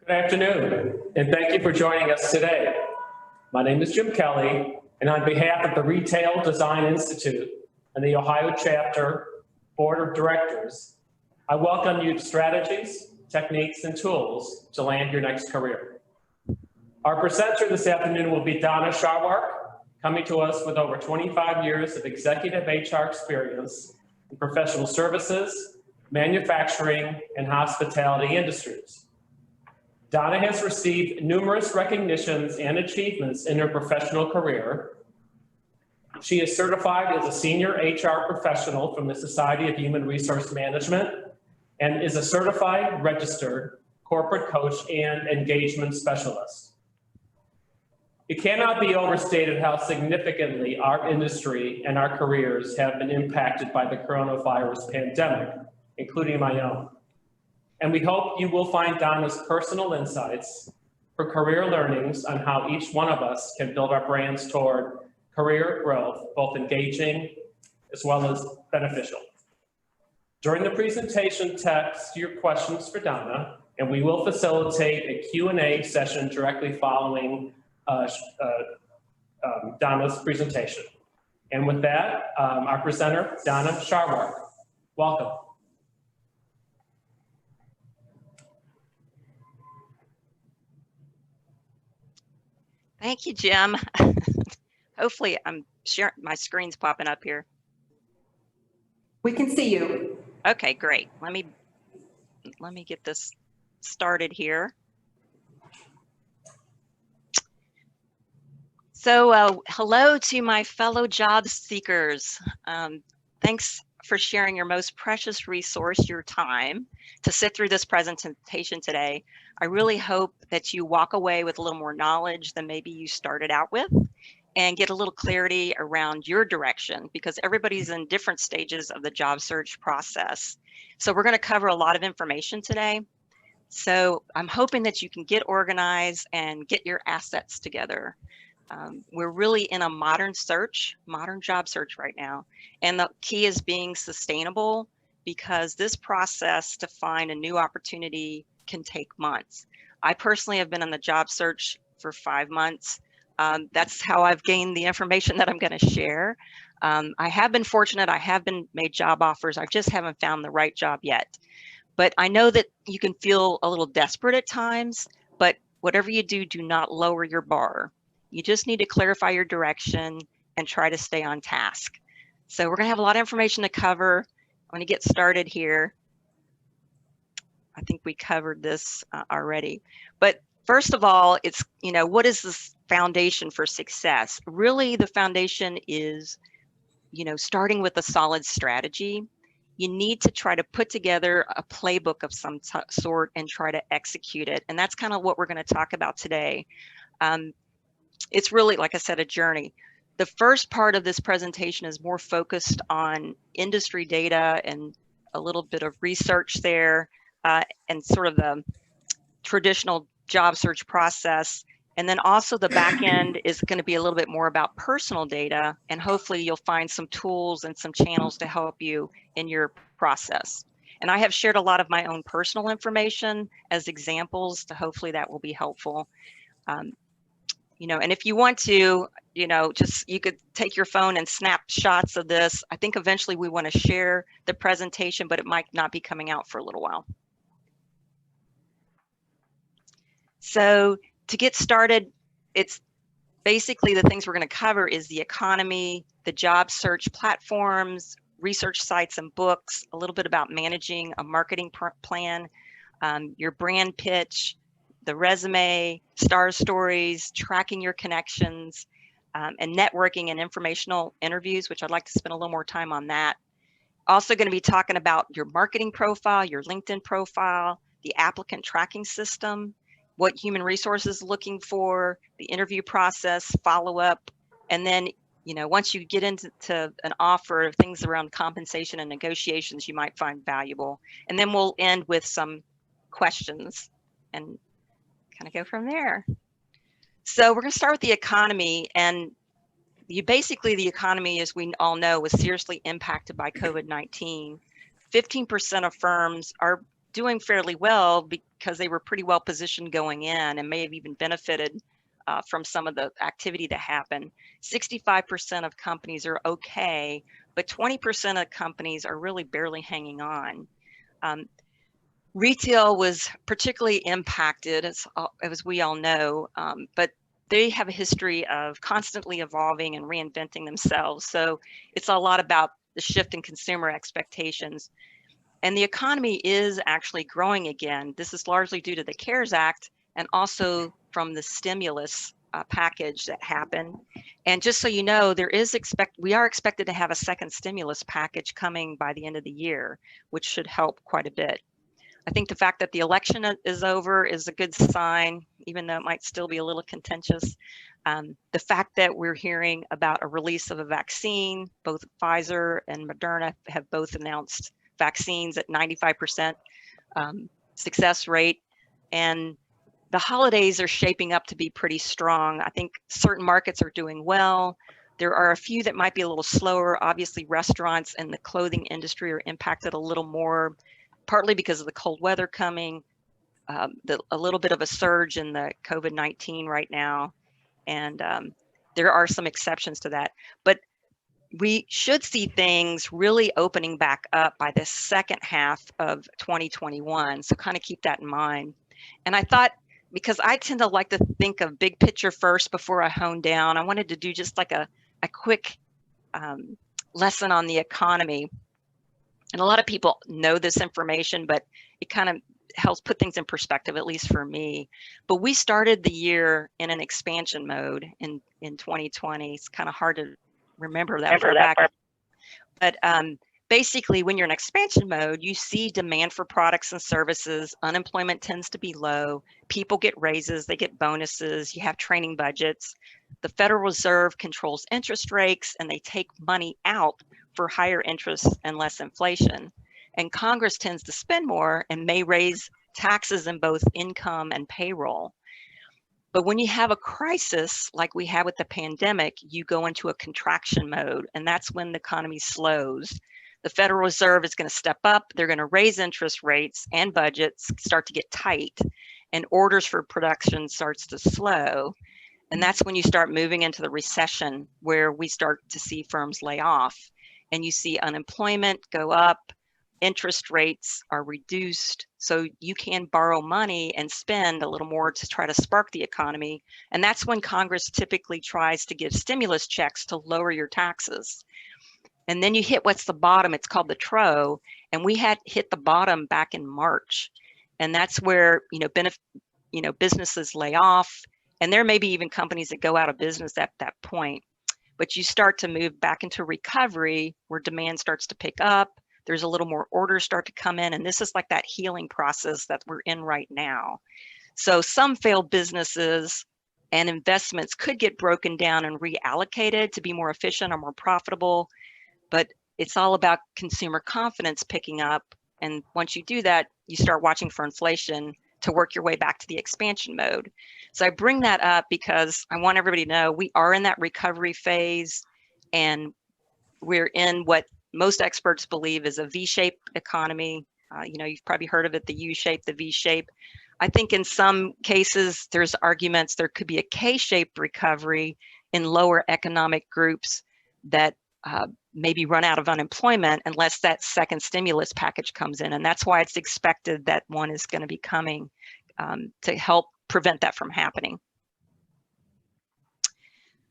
Good afternoon, and thank you for joining us today. My name is Jim Kelly, and on behalf of the Retail Design Institute and the Ohio Chapter Board of Directors, I welcome you to Strategies, Techniques, and Tools to Land Your Next Career. Our presenter this afternoon will be Donna, coming to us with over 25 years of executive HR experience in professional services, manufacturing, and hospitality industries. Donna has received numerous recognitions and achievements in her professional career. She is certified as a senior HR professional from the Society of Human Resource Management and is a certified registered corporate coach and engagement specialist. It cannot be overstated how significantly our industry and our careers have been impacted by the coronavirus pandemic, including my own. And we hope you will find Donna's personal insights for career learnings on how each one of us can build our brands toward career growth, both engaging as well as beneficial. During the presentation, text your questions for Donna, and we will facilitate a Q&A session directly following Donna's presentation. And with that, our presenter, Donna Sharwark. Welcome. Thank you, Jim. Hopefully I'm sharing, my screen's popping up here. We can see you. Okay, great. Let me get this started here. So hello to my fellow job seekers. Thanks for sharing your most precious resource, your time, to sit through this presentation today. I really hope that you walk away with a little more knowledge than maybe you started out with, and get a little clarity around your direction, because everybody's in different stages of the job search process. So we're going to cover a lot of information today. So I'm hoping that you can get organized and get your assets together. We're really in a modern job search right now. And the key is being sustainable, because this process to find a new opportunity can take months. I personally have been on the job search for 5 months. That's how I've gained the information that I'm going to share. I have been fortunate. I have been made job offers. I just haven't found the right job yet. But I know that you can feel a little desperate at times, but whatever you do, do not lower your bar. You just need to clarify your direction and try to stay on task. So we're going to have a lot of information to cover. I'm going to get started here. I think we covered this already. But first of all, it's, what is this foundation for success? Really, the foundation is, starting with a solid strategy. You need to try to put together a playbook of some sort and try to execute it. And that's kind of what we're going to talk about today. It's really, like I said, a journey. The first part of this presentation is more focused on industry data and a little bit of research there, and sort of the traditional job search process. And then also the back end is going to be a little bit more about personal data, and hopefully you'll find some tools and some channels to help you in your process. And I have shared a lot of my own personal information as examples, to hopefully that will be helpful. And if you want to, you could take your phone and snap shots of this. I think eventually we want to share the presentation, but it might not be coming out for a little while. So to get started, it's basically the things we're going to cover is the economy, the job search platforms, research sites and books, a little bit about managing a marketing plan, your brand pitch, the resume, star stories, tracking your connections, and networking and informational interviews, which I'd like to spend a little more time on that. Also going to be talking about your marketing profile, your LinkedIn profile, the applicant tracking system, what human resources is looking for, the interview process, follow-up, and then, once you get into an offer, things around compensation and negotiations you might find valuable. And then we'll end with some questions and kind of go from there. So we're going to start with the economy, and the economy, as we all know, was seriously impacted by COVID-19. 15% of firms are doing fairly well because they were pretty well positioned going in and may have even benefited from some of the activity that happened. 65% of companies are okay, but 20% of companies are really barely hanging on. Retail was particularly impacted, as we all know, but they have a history of constantly evolving and reinventing themselves. So it's a lot about the shift in consumer expectations. And the economy is actually growing again. This is largely due to the CARES Act and also from the stimulus package that happened. And just so you know, we are expected to have a second stimulus package coming by the end of the year, which should help quite a bit. I think the fact that the election is over is a good sign, even though it might still be a little contentious. The fact that we're hearing about a release of a vaccine, both Pfizer and Moderna have both announced vaccines at 95% success rate. And the holidays are shaping up to be pretty strong. I think certain markets are doing well. There are a few that might be a little slower. Obviously, restaurants and the clothing industry are impacted a little more, partly because of the cold weather coming, a little bit of a surge in the COVID-19 right now. And there are some exceptions to that. But we should see things really opening back up by the second half of 2021. So kind of keep that in mind. And I thought, because I tend to like to think of big picture first before I hone down, I wanted to do just like a quick lesson on the economy. And a lot of people know this information, but it kind of helps put things in perspective, at least for me. But we started the year in an expansion mode in 2020. It's kind of hard to remember that far back. But basically, when you're in expansion mode, you see demand for products and services. Unemployment tends to be low. People get raises, they get bonuses. You have training budgets. The Federal Reserve controls interest rates, and they take money out for higher interest and less inflation. And Congress tends to spend more and may raise taxes in both income and payroll. But when you have a crisis like we had with the pandemic, you go into a contraction mode, and that's when the economy slows. The Federal Reserve is going to step up. They're going to raise interest rates, and budgets start to get tight, and orders for production starts to slow. And that's when you start moving into the recession, where we start to see firms lay off, and you see unemployment go up. Interest rates are reduced, so you can borrow money and spend a little more to try to spark the economy. And that's when Congress typically tries to give stimulus checks to lower your taxes. And then you hit what's the bottom, it's called the TRO, and we had hit the bottom back in March. And that's where, businesses lay off, and there may be even companies that go out of business at that point. But you start to move back into recovery where demand starts to pick up. There's a little more orders start to come in, and this is like that healing process that we're in right now. So some failed businesses and investments could get broken down and reallocated to be more efficient or more profitable, but it's all about consumer confidence picking up. And once you do that, you start watching for inflation to work your way back to the expansion mode. So I bring that up because I want everybody to know we are in that recovery phase, and we're in what most experts believe is a V-shaped economy. You've probably heard of it, the U-shape, the V-shape. I think in some cases, there's arguments there could be a K-shaped recovery in lower economic groups that maybe run out of unemployment unless that second stimulus package comes in. And that's why it's expected that one is going to be coming to help prevent that from happening.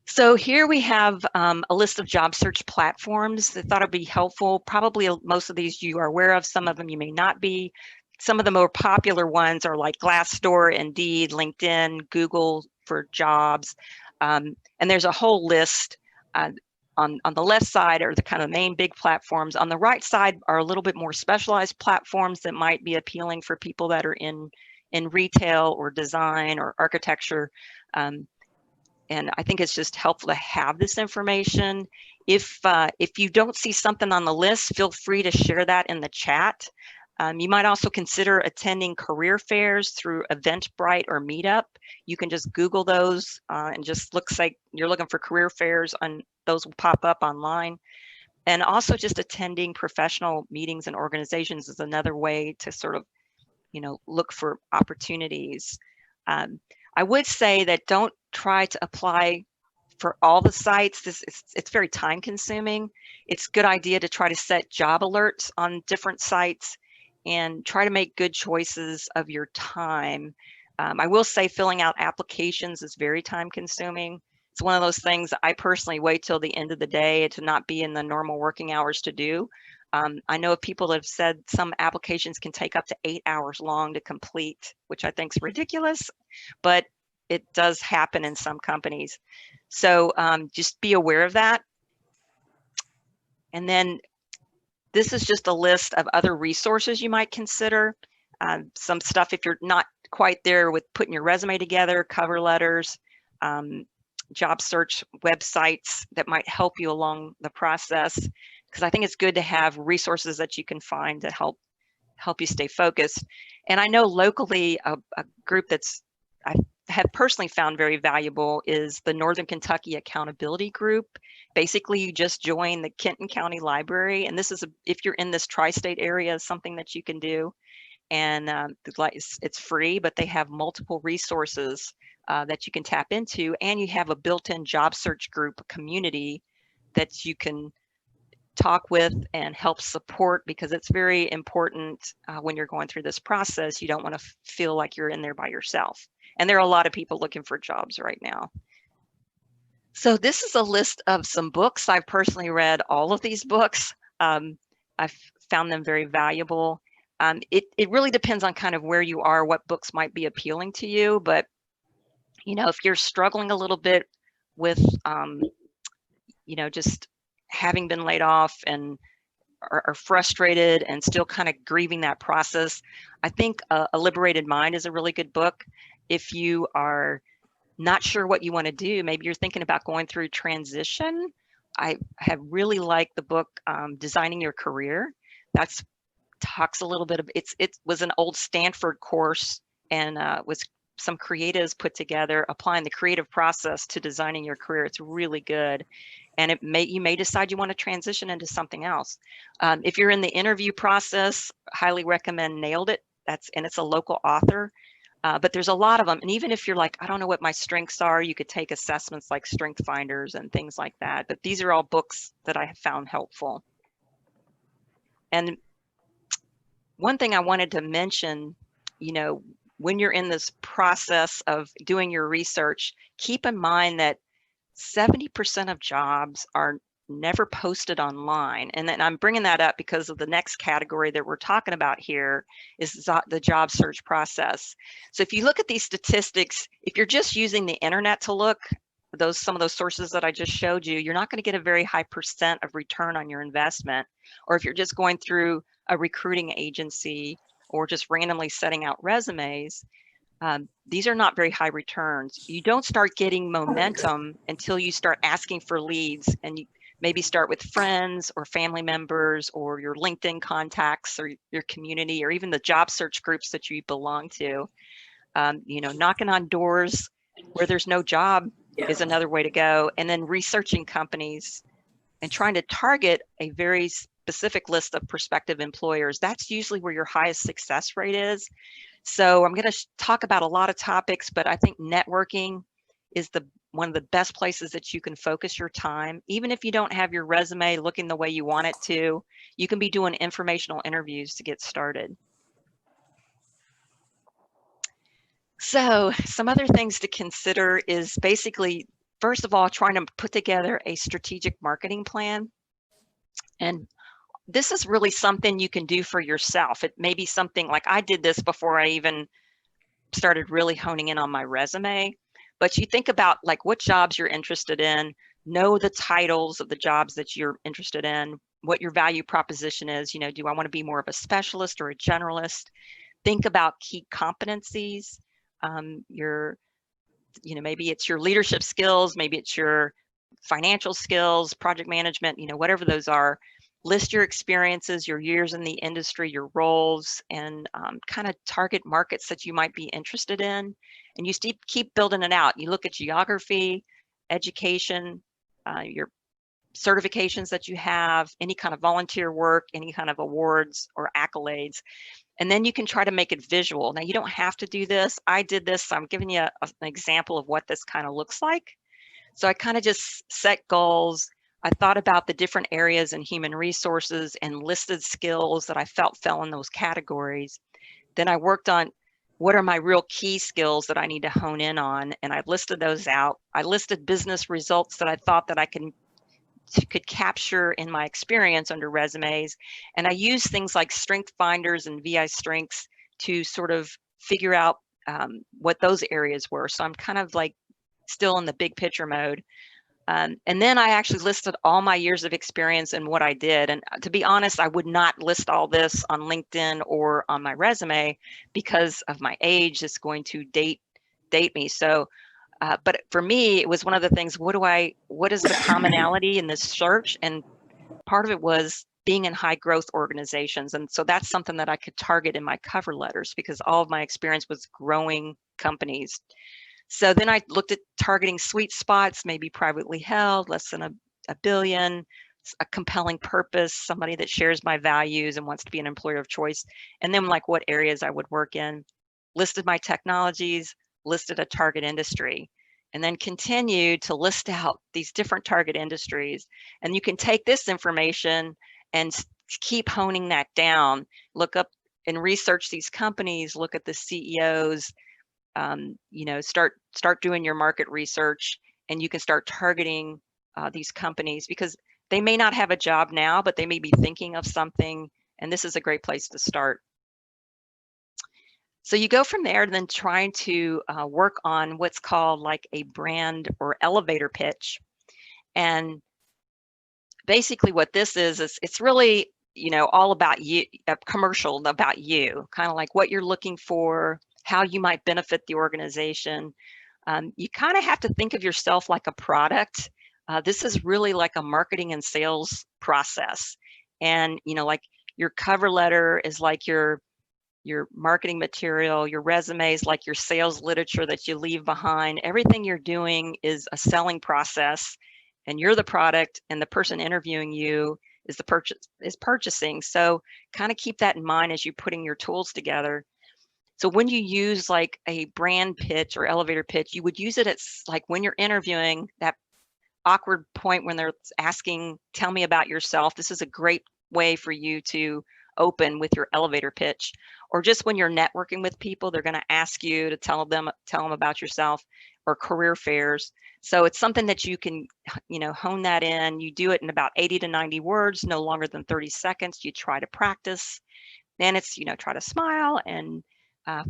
So here we have a list of job search platforms. I thought it'd be helpful. Probably most of these you are aware of, some of them you may not be. Some of the more popular ones are like Glassdoor, Indeed, LinkedIn, Google for jobs. And there's a whole list. On the left side are the kind of main big platforms. On the right side are a little bit more specialized platforms that might be appealing for people that are in retail or design or architecture. And I think it's just helpful to have this information. If you don't see something on the list, feel free to share that in the chat. You might also consider attending career fairs through Eventbrite or Meetup. You can just Google those and just looks like you're looking for career fairs, and those will pop up online. And also just attending professional meetings and organizations is another way to sort of look for opportunities. I would say that don't try to apply for all the sites. It's very time consuming. It's a good idea to try to set job alerts on different sites and try to make good choices of your time. I will say filling out applications is very time consuming. It's one of those things I personally wait till the end of the day to not be in the normal working hours to do. I know of people that have said some applications can take up to 8 hours long to complete, which I think is ridiculous, but it does happen in some companies. So just be aware of that. And then this is just a list of other resources you might consider. Some stuff if you're not quite there with putting your resume together, cover letters, job search websites that might help you along the process. Because I think it's good to have resources that you can find to help you stay focused. And I know locally a group that's I have personally found very valuable is the Northern Kentucky Accountability Group. Basically, you just join the Kenton County Library, and this is if you're in this tri-state area, something that you can do. And it's free, but they have multiple resources that you can tap into, and you have a built-in job search group community that you can talk with and help support, because it's very important when you're going through this process. You don't want to feel like you're in there by yourself. And there are a lot of people looking for jobs right now. So this is a list of some books. I've personally read all of these books. I've found them very valuable. It really depends on kind of where you are, what books might be appealing to you. But, if you're struggling a little bit with, just having been laid off and are frustrated and still kind of grieving that process, I think A Liberated Mind is a really good book. If you are not sure what you want to do, maybe you're thinking about going through transition, I have really liked the book Designing Your Career. That's talks a little bit of it was an old Stanford course, and was some creatives put together applying the creative process to designing your career. It's really good. And you may decide you want to transition into something else. If you're in the interview process, highly recommend Nailed It. It's a local author, but there's a lot of them. And even if you're like, I don't know what my strengths are, you could take assessments like Strength Finders and things like that. But these are all books that I have found helpful. And one thing I wanted to mention, when you're in this process of doing your research, keep in mind that 70% of jobs are never posted online. And then I'm bringing that up because of the next category that we're talking about here is the job search process. So if you look at these statistics, if you're just using the internet to look, some of those sources that I just showed you, you're not going to get a very high % of return on your investment. Or if you're just going through a recruiting agency or just randomly setting out resumes, these are not very high returns. You don't start getting momentum until you start asking for leads, and you maybe start with friends or family members or your LinkedIn contacts or your community or even the job search groups that you belong to. Knocking on doors where there's no job is another way to go. And then researching companies and trying to target a very specific list of prospective employers. That's usually where your highest success rate is. So I'm going to talk about a lot of topics, but I think networking is one of the best places that you can focus your time. Even if you don't have your resume looking the way you want it to, you can be doing informational interviews to get started. So some other things to consider is basically, first of all, trying to put together a strategic marketing plan. And this is really something you can do for yourself. It may be something like I did this before I even started really honing in on my resume. But you think about like what jobs you're interested in, know the titles of the jobs that you're interested in, what your value proposition is. Do I want to be more of a specialist or a generalist? Think about key competencies. Maybe it's your leadership skills, maybe it's your financial skills, project management, whatever those are. List your experiences, your years in the industry, your roles, and kind of target markets that you might be interested in. And you keep building it out. You look at geography, education, your certifications that you have, any kind of volunteer work, any kind of awards or accolades. And then you can try to make it visual. Now, you don't have to do this. I did this. So I'm giving you an example of what this kind of looks like. So I kind of just set goals. I thought about the different areas in human resources and listed skills that I felt fell in those categories. Then I worked on what are my real key skills that I need to hone in on, and I listed those out. I listed business results that I thought that I could capture in my experience under resumes. And I use things like strength finders and VI strengths to sort of figure out what those areas were. So I'm kind of like still in the big picture mode. And then I actually listed all my years of experience and what I did. And to be honest, I would not list all this on LinkedIn or on my resume because of my age. It's going to date me. So but for me, it was one of the things, what is the commonality in this search? And part of it was being in high growth organizations. And so that's something that I could target in my cover letters because all of my experience was growing companies. So then I looked at targeting sweet spots, maybe privately held, less than a billion, a compelling purpose, somebody that shares my values and wants to be an employer of choice. And then like what areas I would work in, listed my technologies, listed a target industry, and then continued to list out these different target industries. And you can take this information and keep honing that down, look up and research these companies, look at the CEOs, start doing your market research, and you can start targeting these companies because they may not have a job now, but they may be thinking of something, and this is a great place to start. So you go from there and then trying to work on what's called like a brand or elevator pitch. And basically what this is it's really, all about you, a commercial about you, kind of like what you're looking for, how you might benefit the organization. You kind of have to think of yourself like a product. This is really like a marketing and sales process. And, like your cover letter is like your marketing material, your resumes, like your sales literature that you leave behind. Everything you're doing is a selling process, and you're the product, and the person interviewing you is purchasing. So kind of keep that in mind as you're putting your tools together. So when you use like a brand pitch or elevator pitch, you would use it at like when you're interviewing, that awkward point when they're asking, tell me about yourself. This is a great way for you to open with your elevator pitch. Or just when you're networking with people, they're going to ask you to tell them about yourself, or career fairs. So it's something that you can, hone that in. You do it in about 80 to 90 words, no longer than 30 seconds. You try to practice. Then it's, try to smile and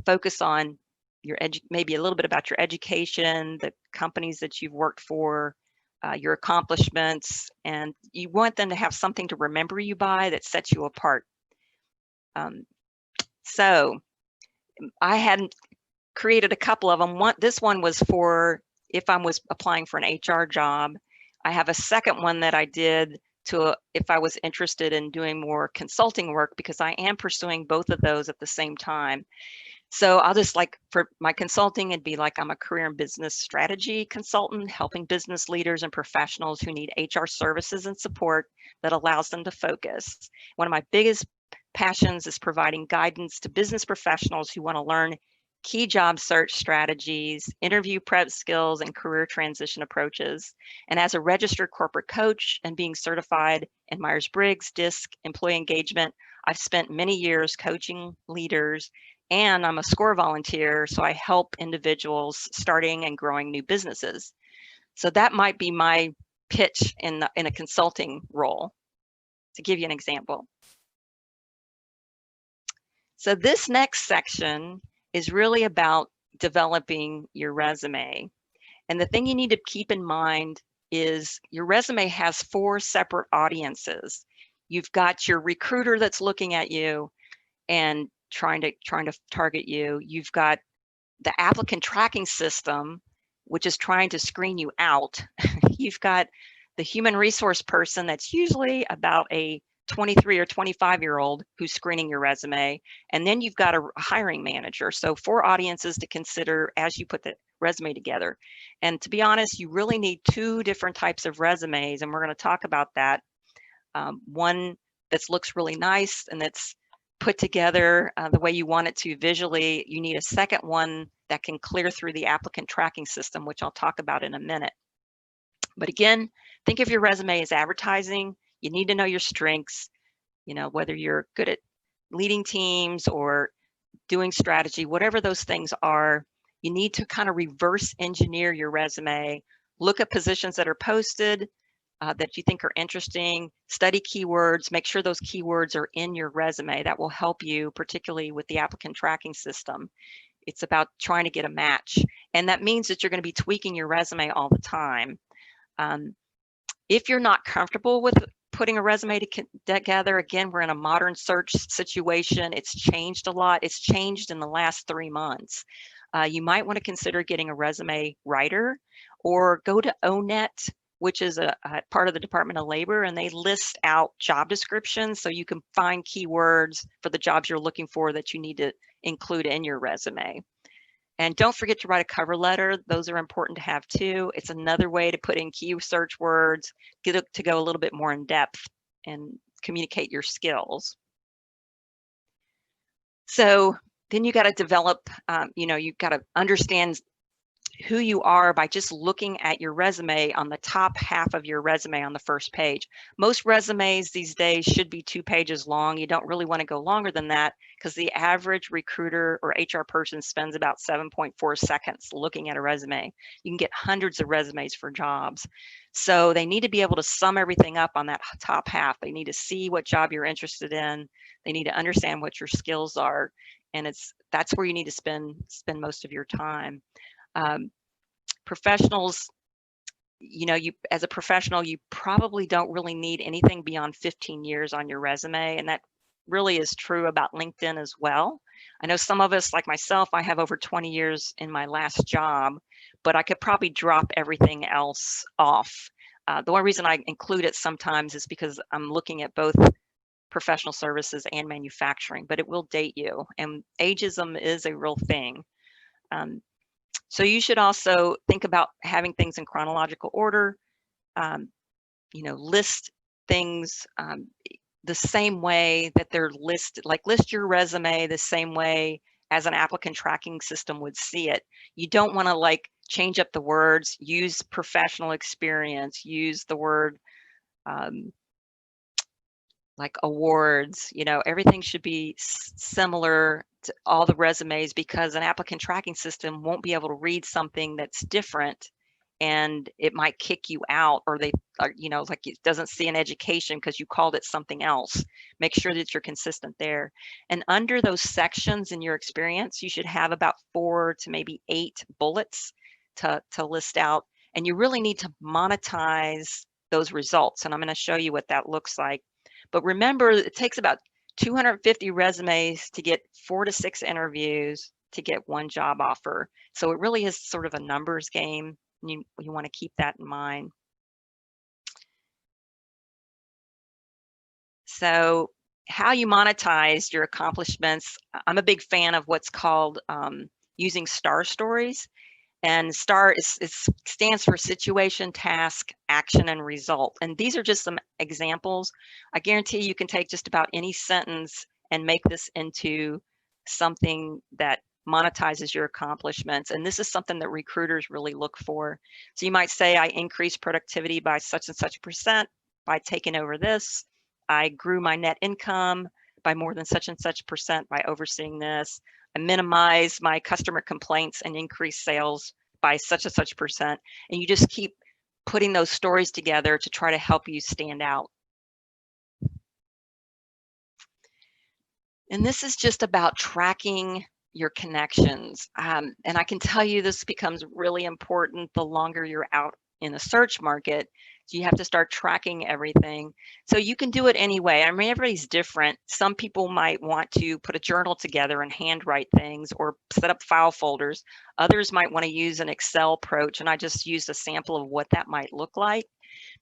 focus on your maybe a little bit about your education, the companies that you've worked for, your accomplishments, and you want them to have something to remember you by that sets you apart. So I hadn't created a couple of them. This one was for if I was applying for an HR job. I have a second one that I did if I was interested in doing more consulting work, because I am pursuing both of those at the same time. So I'll just for my consulting, it'd be like I'm a career and business strategy consultant, helping business leaders and professionals who need HR services and support that allows them to focus. One of my biggest passions is providing guidance to business professionals who want to learn key job search strategies, interview prep skills, and career transition approaches. And as a registered corporate coach and being certified in Myers-Briggs, DISC, employee engagement, I've spent many years coaching leaders, and I'm a SCORE volunteer, so I help individuals starting and growing new businesses. So that might be my pitch in a consulting role, to give you an example. So this next section is really about developing your resume. And the thing you need to keep in mind is your resume has 4 separate audiences. You've got your recruiter that's looking at you and trying to target you. You've got the applicant tracking system, which is trying to screen you out. You've got the human resource person that's usually about a 23 or 25-year-old who's screening your resume, and then you've got a hiring manager. So 4 audiences to consider as you put the resume together. And to be honest, you really need 2 different types of resumes, and we're going to talk about that. One that looks really nice and that's put together the way you want it to visually. You need a second one that can clear through the applicant tracking system, which I'll talk about in a minute. But again, think of your resume as advertising. You need to know your strengths, you know, whether you're good at leading teams or doing strategy, whatever those things are, you need to kind of reverse engineer your resume, look at positions that are posted that you think are interesting, study keywords, make sure those keywords are in your resume. That will help you, particularly with the applicant tracking system. It's about trying to get a match. And that means that you're going to be tweaking your resume all the time. If you're not comfortable with putting a resume together, again, we're in a modern search situation. It's changed a lot. It's changed in the last 3 months. You might want to consider getting a resume writer or go to ONET, which is a part of the Department of Labor, and they list out job descriptions so you can find keywords for the jobs you're looking for that you need to include in your resume. And don't forget to write a cover letter. Those are important to have too. It's another way to put in key search words, get to go a little bit more in depth and communicate your skills. So then you got to develop, you've got to understand who you are by just looking at your resume on the top half of your resume on the first page. Most resumes these days should be 2 pages long. You don't really want to go longer than that because the average recruiter or HR person spends about 7.4 seconds looking at a resume. You can get hundreds of resumes for jobs. So they need to be able to sum everything up on that top half. They need to see what job you're interested in. They need to understand what your skills are. And that's where you need to spend most of your time. Professionals, as a professional, you probably don't really need anything beyond 15 years on your resume. And that really is true about LinkedIn as well. I know some of us, like myself, I have over 20 years in my last job, but I could probably drop everything else off. The one reason I include it sometimes is because I'm looking at both professional services and manufacturing, but it will date you. And ageism is a real thing. So you should also think about having things in chronological order, list things the same way that they're listed, like list your resume the same way as an applicant tracking system would see it. You don't want to change up the words, use professional experience, use the word like awards, everything should be similar to all the resumes because an applicant tracking system won't be able to read something that's different and it might kick you out, or it doesn't see an education because you called it something else. Make sure that you're consistent there. And under those sections in your experience, you should have about 4 to maybe 8 bullets to list out. And you really need to monetize those results. And I'm going to show you what that looks like. But remember, it takes about 250 resumes to get 4 to 6 interviews to get 1 job offer. So it really is sort of a numbers game. You want to keep that in mind. So how you monetize your accomplishments, I'm a big fan of what's called using STAR stories. And STAR stands for situation, task, action, and result. And these are just some examples. I guarantee you can take just about any sentence and make this into something that monetizes your accomplishments. And this is something that recruiters really look for. So you might say, I increased productivity by such and such % by taking over this. I grew my net income by more than such and such % by overseeing this. I minimize my customer complaints and increase sales by such and such %. And you just keep putting those stories together to try to help you stand out. And this is just about tracking your connections. And I can tell you this becomes really important the longer you're out in the search market. So you have to start tracking everything. So you can do it anyway. I mean, everybody's different. Some people might want to put a journal together and handwrite things or set up file folders. Others might want to use an Excel approach. And I just used a sample of what that might look like.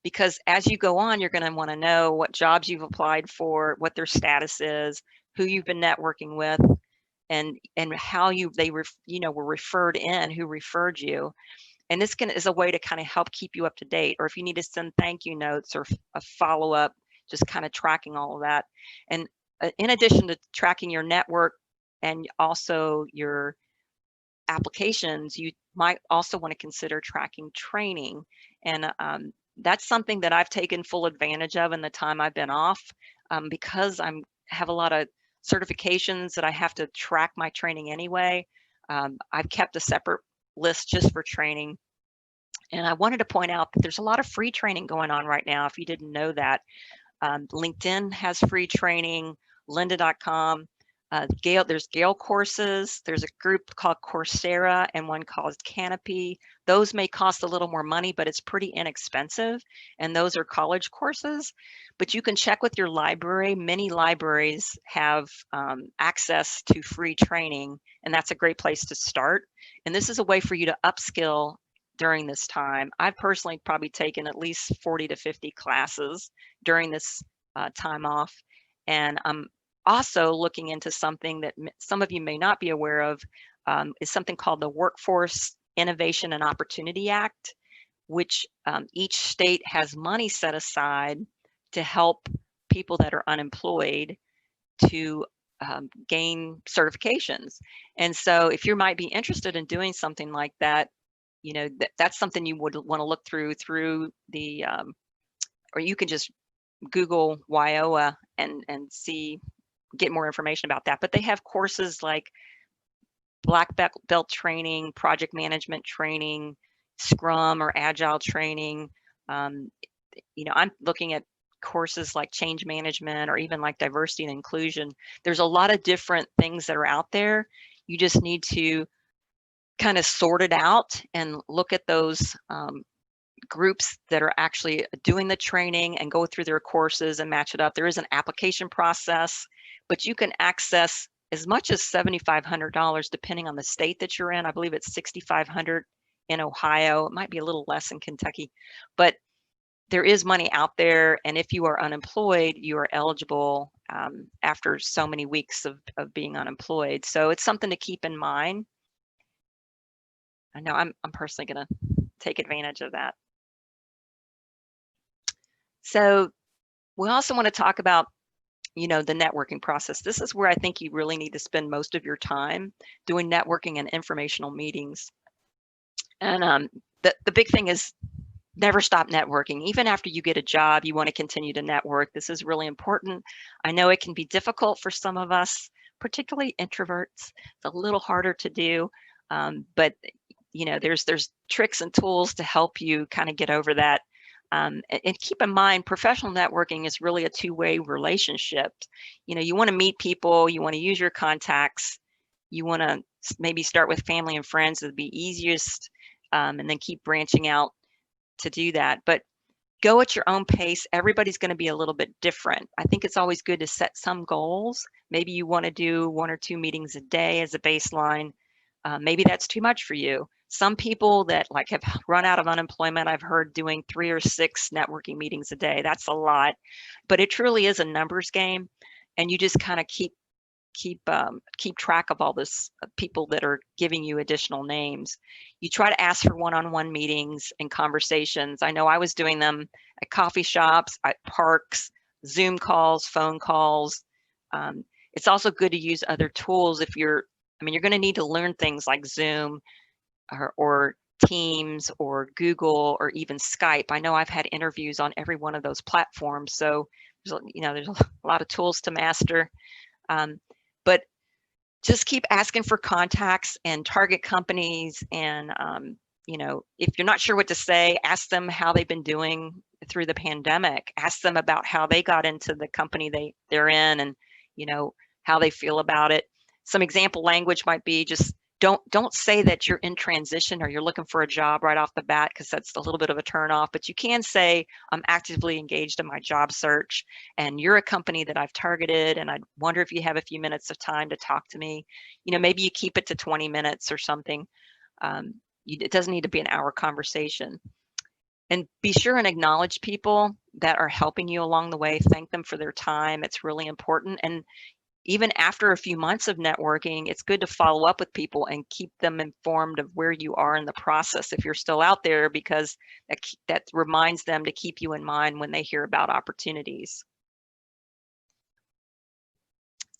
because as you go on, you're going to want to know what jobs you've applied for, what their status is, who you've been networking with, and how were referred in, who referred you. And this is a way to kind of help keep you up to date, or if you need to send thank you notes or a follow-up, just kind of tracking all of that. And in addition to tracking your network and also your applications, you might also want to consider tracking training. And that's something that I've taken full advantage of in the time I've been off, because I have a lot of certifications that I have to track my training anyway. I've kept a separate list just for training. And I wanted to point out that there's a lot of free training going on right now, if you didn't know that. LinkedIn has free training, lynda.com. There's Gale courses. There's a group called Coursera and one called Canopy. Those may cost a little more money, but it's pretty inexpensive. And those are college courses. But you can check with your library. Many libraries have access to free training, and that's a great place to start. And this is a way for you to upskill during this time. I've personally probably taken at least 40 to 50 classes during this time off. And I'm also looking into something that some of you may not be aware of, is something called the Workforce Innovation and Opportunity Act, which each state has money set aside to help people that are unemployed to gain certifications. And so if you might be interested in doing something like that, that's something you would want to look through the, or you can just Google WIOA and get more information about that. But they have courses like black belt training, project management training, Scrum or Agile training. I'm looking at courses like change management or even like diversity and inclusion. There's a lot of different things that are out there. You just need to kind of sort it out and look at those groups that are actually doing the training and go through their courses and match it up. There is an application process, but you can access as much as $7,500 depending on the state that you're in. I believe it's $6,500 in Ohio. It might be a little less in Kentucky, but there is money out there. And if you are unemployed, you are eligible after so many weeks of being unemployed. So it's something to keep in mind. I know I'm personally going to take advantage of that. So we also want to talk about, the networking process. This is where I think you really need to spend most of your time doing networking and informational meetings. And the big thing is never stop networking. Even after you get a job, you want to continue to network. This is really important. I know it can be difficult for some of us, particularly introverts. It's a little harder to do, but there's tricks and tools to help you kind of get over that. And keep in mind, professional networking is really a two-way relationship. You want to meet people, you want to use your contacts, you want to maybe start with family and friends. It'd be easiest, and then keep branching out to do that. But go at your own pace. Everybody's going to be a little bit different. I think it's always good to set some goals. Maybe you want to do 1 or 2 meetings a day as a baseline. Maybe that's too much for you. Some people that have run out of unemployment, I've heard doing 3 or 6 networking meetings a day. That's a lot, but it truly is a numbers game. And you just kind of keep track of all this people that are giving you additional names. You try to ask for one-on-one meetings and conversations. I know I was doing them at coffee shops, at parks, Zoom calls, phone calls. It's also good to use other tools if you're going to need to learn things like Zoom or Teams or Google or even Skype. I know I've had interviews on every one of those platforms. So there's a lot of tools to master. But just keep asking for contacts and target companies. And, if you're not sure what to say, ask them how they've been doing through the pandemic. Ask them about how they got into the company they're in and, how they feel about it. Some example language might be just don't say that you're in transition or you're looking for a job right off the bat, because that's a little bit of a turnoff. But you can say, I'm actively engaged in my job search and you're a company that I've targeted, and I wonder if you have a few minutes of time to talk to me. Maybe you keep it to 20 minutes or something. It doesn't need to be an hour conversation. And be sure and acknowledge people that are helping you along the way. Thank them for their time. It's really important. And even after a few months of networking, it's good to follow up with people and keep them informed of where you are in the process if you're still out there, because that reminds them to keep you in mind when they hear about opportunities.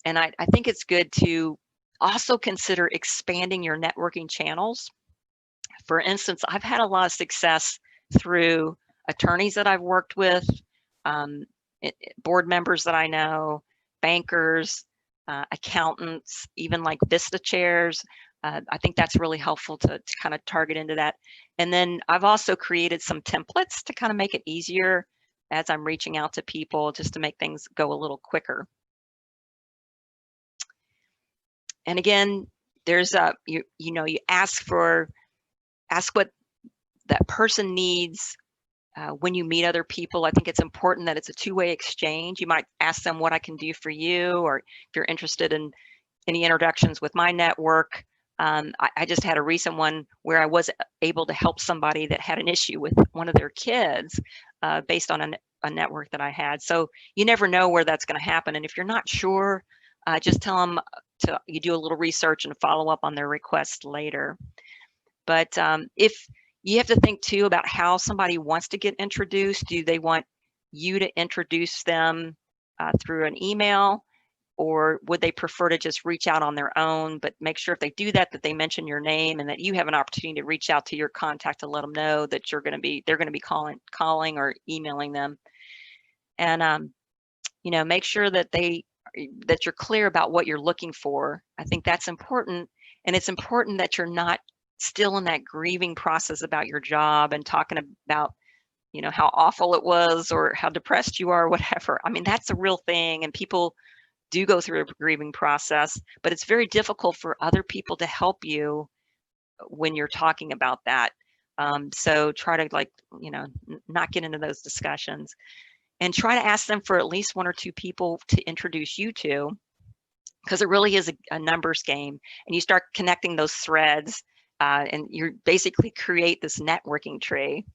And I think it's good to also consider expanding your networking channels. For instance, I've had a lot of success through attorneys that I've worked with, board members that I know, bankers, accountants, even like Vista chairs. I think that's really helpful to kind of target into that. And then I've also created some templates to kind of make it easier as I'm reaching out to people, just to make things go a little quicker. And again, there's you ask what that person needs when you meet other people. I think it's important that it's a two-way exchange. You might ask them what I can do for you, or if you're interested in any introductions with my network. I just had a recent one where I was able to help somebody that had an issue with one of their kids based on a network that I had. So you never know where that's going to happen. And if you're not sure, just tell them you do a little research and follow up on their request later. But if you have to think too about how somebody wants to get introduced. Do they want you to introduce them through an email, or would they prefer to just reach out on their own? But make sure if they do that, that they mention your name and that you have an opportunity to reach out to your contact to let them know that they're going to be calling or emailing them. And make sure that you're clear about what you're looking for. I think that's important. And it's important that you're not still in that grieving process about your job and talking about, how awful it was or how depressed you are, or whatever. I mean, that's a real thing. And people do go through a grieving process, but it's very difficult for other people to help you when you're talking about that. So try to not get into those discussions, and try to ask them for at least one or two people to introduce you to, because it really is a numbers game. And you start connecting those threads and you basically create this networking tree.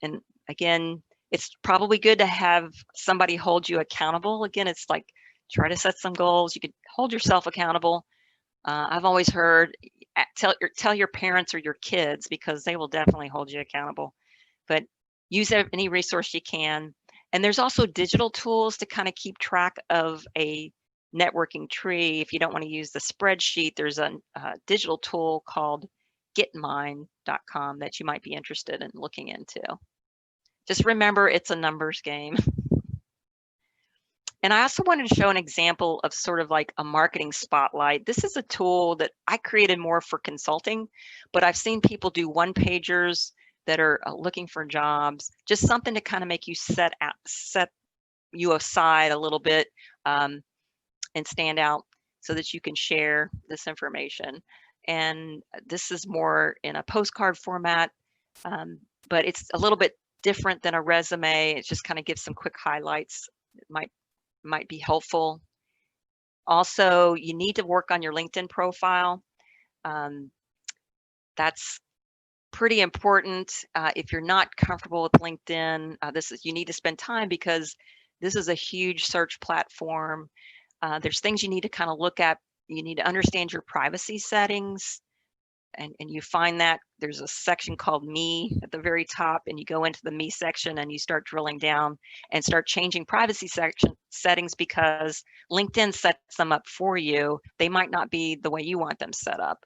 And again, it's probably good to have somebody hold you accountable. Again, it's like, try to set some goals. You could hold yourself accountable. I've always heard, tell your parents or your kids, because they will definitely hold you accountable. But use any resource you can. And there's also digital tools to kind of keep track of a networking tree. If you don't want to use the spreadsheet, there's a digital tool called getmine.com that you might be interested in looking into. Just remember, it's a numbers game. And I also wanted to show an example of sort of like a marketing spotlight. This is a tool that I created more for consulting, but I've seen people do one-pagers that are looking for jobs, just something to kind of make you set you aside a little bit and stand out so that you can share this information. And this is more in a postcard format, but it's a little bit different than a resume. It just kind of gives some quick highlights. It might be helpful. Also, you need to work on your LinkedIn profile. That's pretty important. If you're not comfortable with LinkedIn, you need to spend time, because this is a huge search platform. There's things you need to kind of look at. You need to understand your privacy settings, and you find that there's a section called Me at the very top, and you go into the Me section and you start drilling down and start changing privacy settings, because LinkedIn sets them up for you. They might not be the way you want them set up.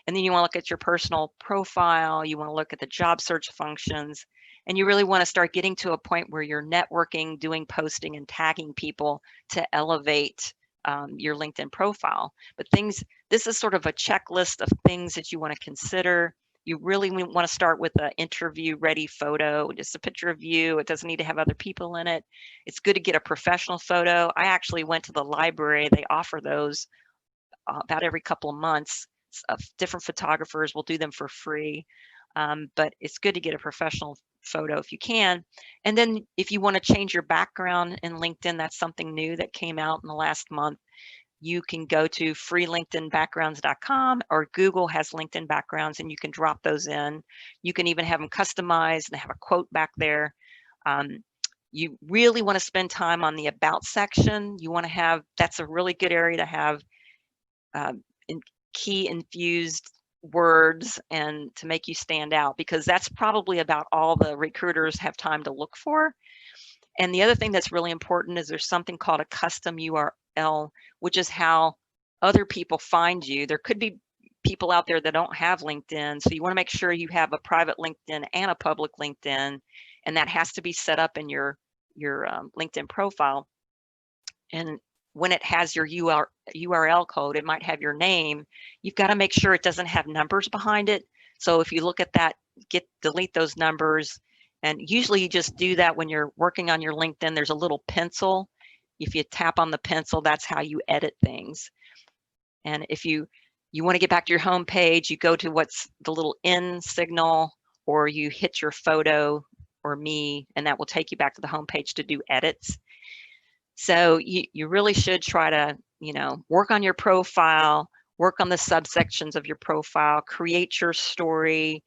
And then you want to look at your personal profile. You want to look at the job search functions, and you really want to start getting to a point where you're networking, doing posting and tagging people to elevate your LinkedIn profile. But this is sort of a checklist of things that you want to consider. You really want to start with an interview ready photo, just a picture of you. It doesn't need to have other people in it. It's good to get a professional photo. I actually went to the library. They offer those about every couple of months. Different photographers will do them for free. But it's good to get a professional photo if you can. And then if you want to change your background in LinkedIn, that's something new that came out in the last month. you can go to freelinkedinbackgrounds.com, or Google has LinkedIn backgrounds and you can drop those in. You can even have them customized and have a quote back there. You really want to spend time on the about section. You want to have, that's a really good area to have key infused words and to make you stand out, because that's probably about all the recruiters have time to look for. And the other thing that's really important is there's something called a custom URL, which is how other people find you. There could be people out there that don't have LinkedIn, so you want to make sure you have a private LinkedIn and a public LinkedIn, and that has to be set up in your LinkedIn profile. And when it has your URL code, it might have your name. You've got to make sure it doesn't have numbers behind it. So if you look at that, delete those numbers. And usually you just do that when you're working on your LinkedIn. There's a little pencil. If you tap on the pencil, that's how you edit things. And if you want to get back to your home page, you go to what's the little N signal, or you hit your photo or me, and that will take you back to the home page to do edits. So you really should try to, work on your profile, work on the subsections of your profile, create your story,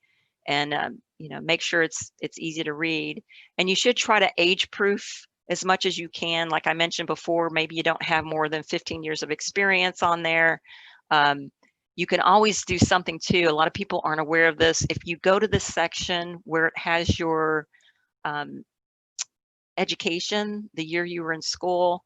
and make sure it's easy to read. And you should try to age proof as much as you can. Like I mentioned before, maybe you don't have more than 15 years of experience on there. You can always do something too. A lot of people aren't aware of this. If you go to this section where it has your education, the year you were in school,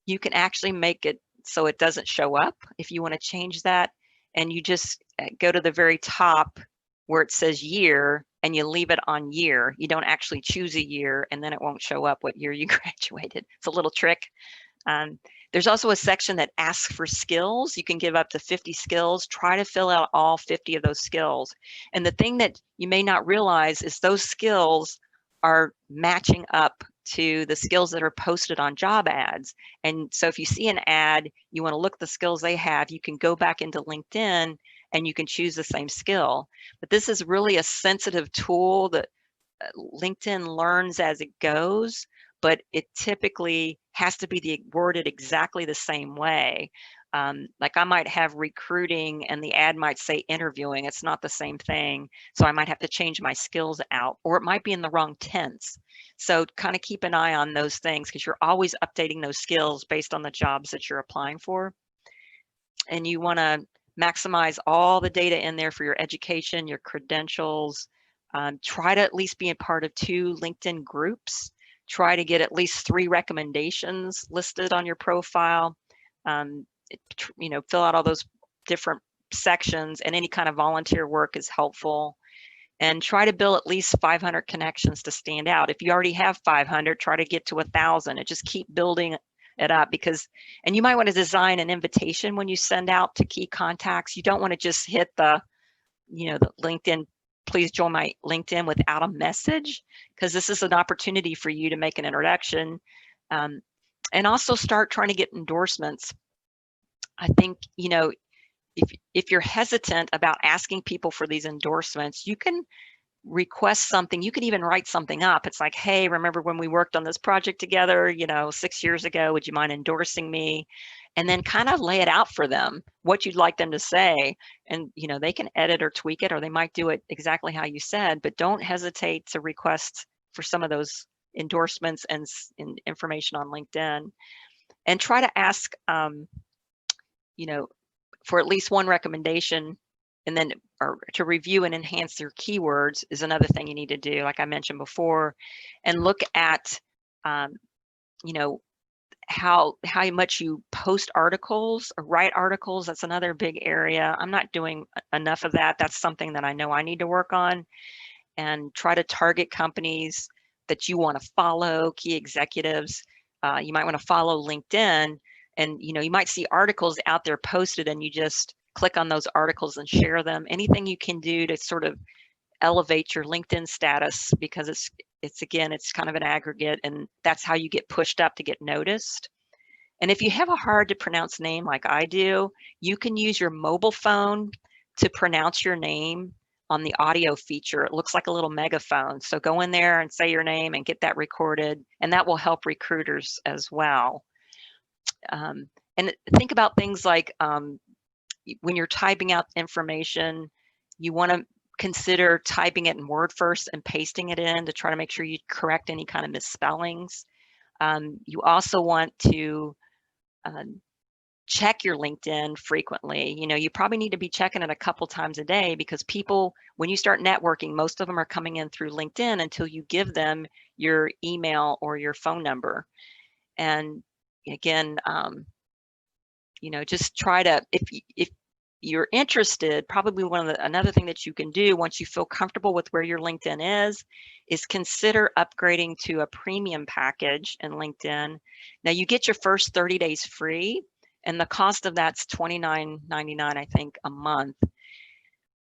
you can actually make it so it doesn't show up if you want to change that. And you just go to the very top where it says year and you leave it on year. You don't actually choose a year, and then it won't show up what year you graduated. It's a little trick. There's also a section that asks for skills. You can give up to 50 skills. Try to fill out all 50 of those skills. And the thing that you may not realize is those skills are matching up to the skills that are posted on job ads. And so if you see an ad, you want to look at the skills they have, you can go back into LinkedIn and you can choose the same skill. But this is really a sensitive tool that LinkedIn learns as it goes, but it typically has to be worded exactly the same way. Like I might have recruiting and the ad might say interviewing. It's not the same thing. So I might have to change my skills out, or it might be in the wrong tense. So kind of keep an eye on those things, because you're always updating those skills based on the jobs that you're applying for. And you want to maximize all the data in there for your education, your credentials. Try to at least be a part of 2 LinkedIn groups. Try to get at least 3 recommendations listed on your profile. Fill out all those different sections, and any kind of volunteer work is helpful. And try to build at least 500 connections to stand out. If you already have 500, try to get to 1,000 and just keep building it up, and you might want to design an invitation when you send out to key contacts. You don't want to just hit the LinkedIn, please join my LinkedIn without a message, because this is an opportunity for you to make an introduction. And also start trying to get endorsements. I think, if you're hesitant about asking people for these endorsements, you can request something. You can even write something up. It's like, hey, remember when we worked on this project together, 6 years ago, would you mind endorsing me? And then kind of lay it out for them, what you'd like them to say. And, they can edit or tweak it, or they might do it exactly how you said, but don't hesitate to request for some of those endorsements and information on LinkedIn. And try to ask, for at least 1 recommendation, and then or to review and enhance their keywords is another thing you need to do, like I mentioned before. And look at, how much you post articles or write articles. That's another big area. I'm not doing enough of that. That's something that I know I need to work on. And try to target companies that you want to follow, key executives. You might want to follow LinkedIn. And, you might see articles out there posted, and you just click on those articles and share them. Anything you can do to sort of elevate your LinkedIn status, because it's kind of an aggregate, and that's how you get pushed up to get noticed. And if you have a hard to pronounce name like I do, you can use your mobile phone to pronounce your name on the audio feature. It looks like a little megaphone. So go in there and say your name and get that recorded, and that will help recruiters as well. And think about things like when you're typing out information, you want to consider typing it in Word first and pasting it in to try to make sure you correct any kind of misspellings. You also want to check your LinkedIn frequently. You know, you probably need to be checking it a couple times a day, because people, when you start networking, most of them are coming in through LinkedIn until you give them your email or your phone number. And again, you know, just try to, if you're interested, probably another thing that you can do once you feel comfortable with where your LinkedIn is consider upgrading to a premium package in LinkedIn. Now you get your first 30 days free, and the cost of that's $29.99, I think, a month.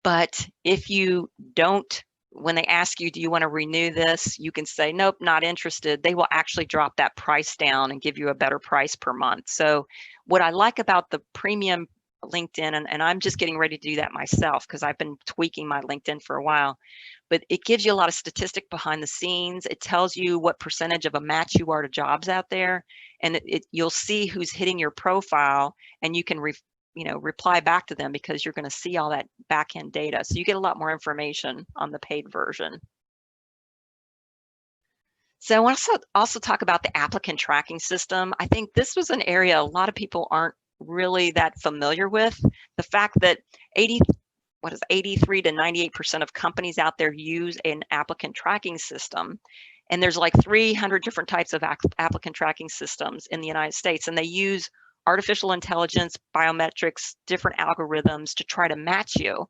But if you don't, when they ask you, do you want to renew this? You can say, nope, not interested. They will actually drop that price down and give you a better price per month. So what I like about the premium LinkedIn, and I'm just getting ready to do that myself because I've been tweaking my LinkedIn for a while, but it gives you a lot of statistic behind the scenes. It tells you what percentage of a match you are to jobs out there, and you'll see who's hitting your profile, and you can reply back to them because you're going to see all that back end data. So you get a lot more information on the paid version. So I want to also talk about the applicant tracking system. I think this was an area a lot of people aren't really that familiar with. The fact that 83 to 98% of companies out there use an applicant tracking system. And there's like 300 different types of applicant tracking systems in the United States. And they use artificial intelligence, biometrics, different algorithms to try to match you.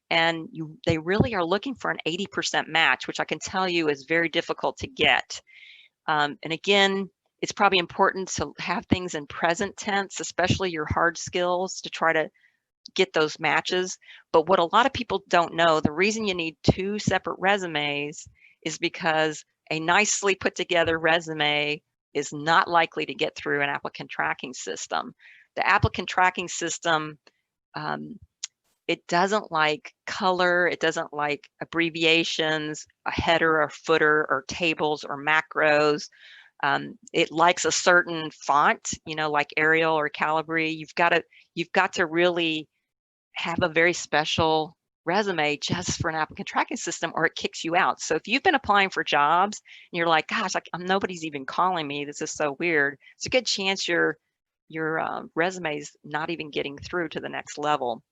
And they really are looking for an 80% match, which I can tell you is very difficult to get. And again, it's probably important to have things in present tense, especially your hard skills, to try to get those matches. But what a lot of people don't know, the reason you need 2 separate resumes is because a nicely put together resume is not likely to get through an applicant tracking system. The applicant tracking system, it doesn't like color, it doesn't like abbreviations, a header or footer or tables or macros. It likes a certain font, you know, like Arial or Calibri. You've got to really have a very special resume just for an applicant tracking system, or it kicks you out. So if you've been applying for jobs and you're like, gosh, nobody's even calling me, this is so weird, it's a good chance your resume's not even getting through to the next level.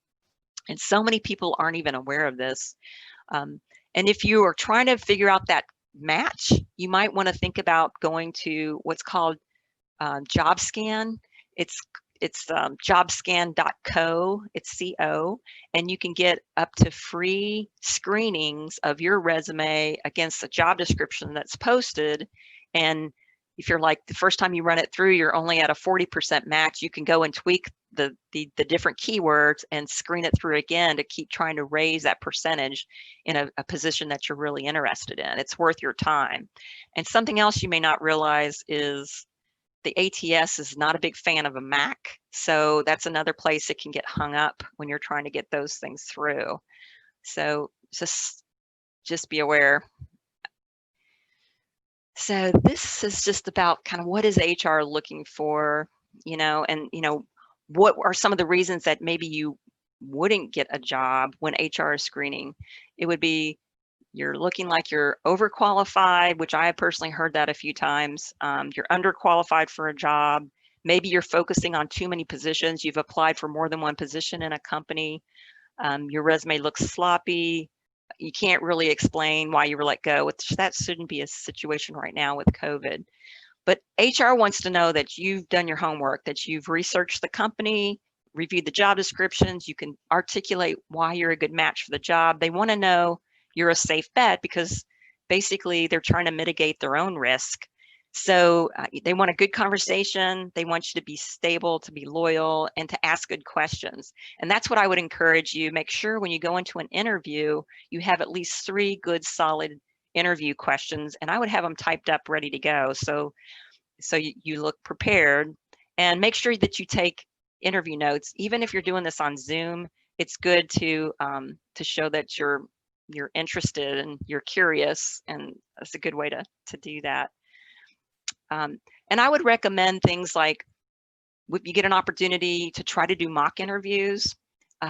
And so many people aren't even aware of this. And if you are trying to figure out that match, you might want to think about going to what's called JobScan. It's jobscan.co, it's CO, and you can get up to free screenings of your resume against a job description that's posted. And if you're like the first time you run it through, you're only at a 40% match, you can go and tweak the different keywords and screen it through again to keep trying to raise that percentage in a position that you're really interested in. It's worth your time. And something else you may not realize is the ATS is not a big fan of a Mac. So that's another place it can get hung up when you're trying to get those things through. So just be aware. So this is just about kind of what is HR looking for, you know, and, you know, what are some of the reasons that maybe you wouldn't get a job when HR is screening? It would be you're looking like you're overqualified, which I have personally heard that a few times. You're underqualified for a job. Maybe you're focusing on too many positions. You've applied for more than one position in a company. Your resume looks sloppy. You can't really explain why you were let go, which that shouldn't be a situation right now with COVID. But HR wants to know that you've done your homework, that you've researched the company, reviewed the job descriptions, you can articulate why you're a good match for the job. They want to know you're a safe bet because basically they're trying to mitigate their own risk. So they want a good conversation. They want you to be stable, to be loyal, and to ask good questions. And that's what I would encourage you. Make sure when you go into an interview, you have at least 3 good, solid interview questions, and I would have them typed up, ready to go. So you look prepared, and make sure that you take interview notes. Even if you're doing this on Zoom, it's good to show that you're interested and you're curious, and that's a good way to do that. And I would recommend things like if you get an opportunity to try to do mock interviews,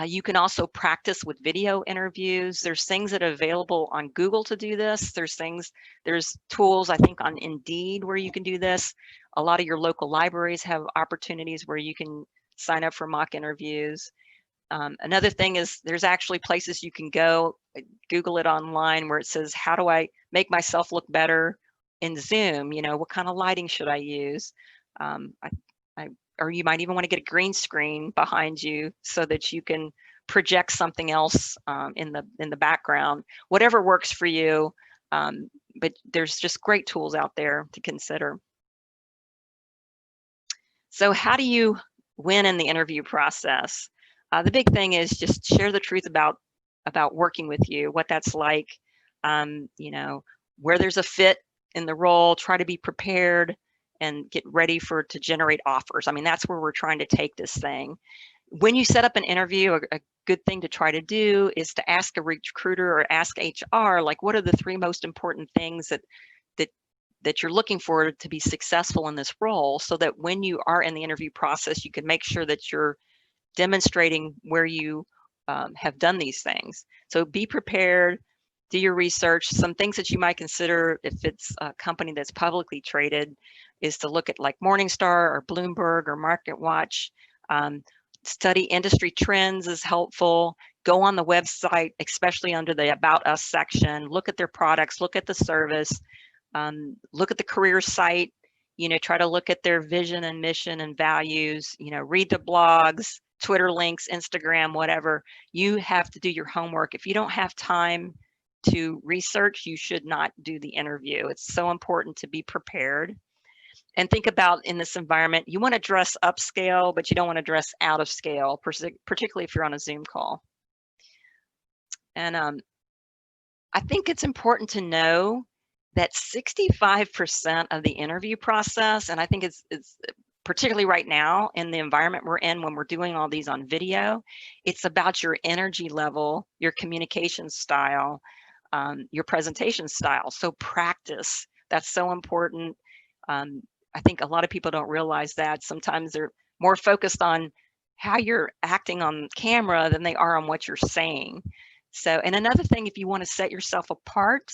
you can also practice with video interviews. There's things that are available on Google to do this. There's tools, I think, on Indeed where you can do this. A lot of your local libraries have opportunities where you can sign up for mock interviews. Another thing is there's actually places you can go, Google it online, where it says, how do I make myself look better in Zoom? You know, what kind of lighting should I use? Or you might even want to get a green screen behind you so that you can project something else in the background. Whatever works for you, but there's just great tools out there to consider. So how do you win in the interview process? The big thing is just share the truth about working with you, what that's like, you know, where there's a fit in the role. Try to be prepared and get ready to generate offers. I mean, that's where we're trying to take this thing. When you set up an interview, a good thing to try to do is to ask a recruiter or ask HR, like, what are the 3 most important things that you're looking for to be successful in this role, so that when you are in the interview process, you can make sure that you're demonstrating where you have done these things. So be prepared, do your research. Some things that you might consider if it's a company that's publicly traded is to look at like Morningstar or Bloomberg or MarketWatch. Study industry trends is helpful. Go on the website, especially under the About Us section. Look at their products, look at the service, look at the career site, you know, try to look at their vision and mission and values, you know, read the blogs, Twitter links, Instagram, whatever. You have to do your homework. If you don't have time to research, you should not do the interview. It's so important to be prepared. And think about, in this environment, you want to dress upscale, but you don't want to dress out of scale, particularly if you're on a Zoom call. And I think it's important to know that 65% of the interview process, and I think it's particularly right now in the environment we're in when we're doing all these on video, it's about your energy level, your communication style, your presentation style. So practice, that's so important. I think a lot of people don't realize that. Sometimes they're more focused on how you're acting on camera than they are on what you're saying. So, and another thing, if you want to set yourself apart,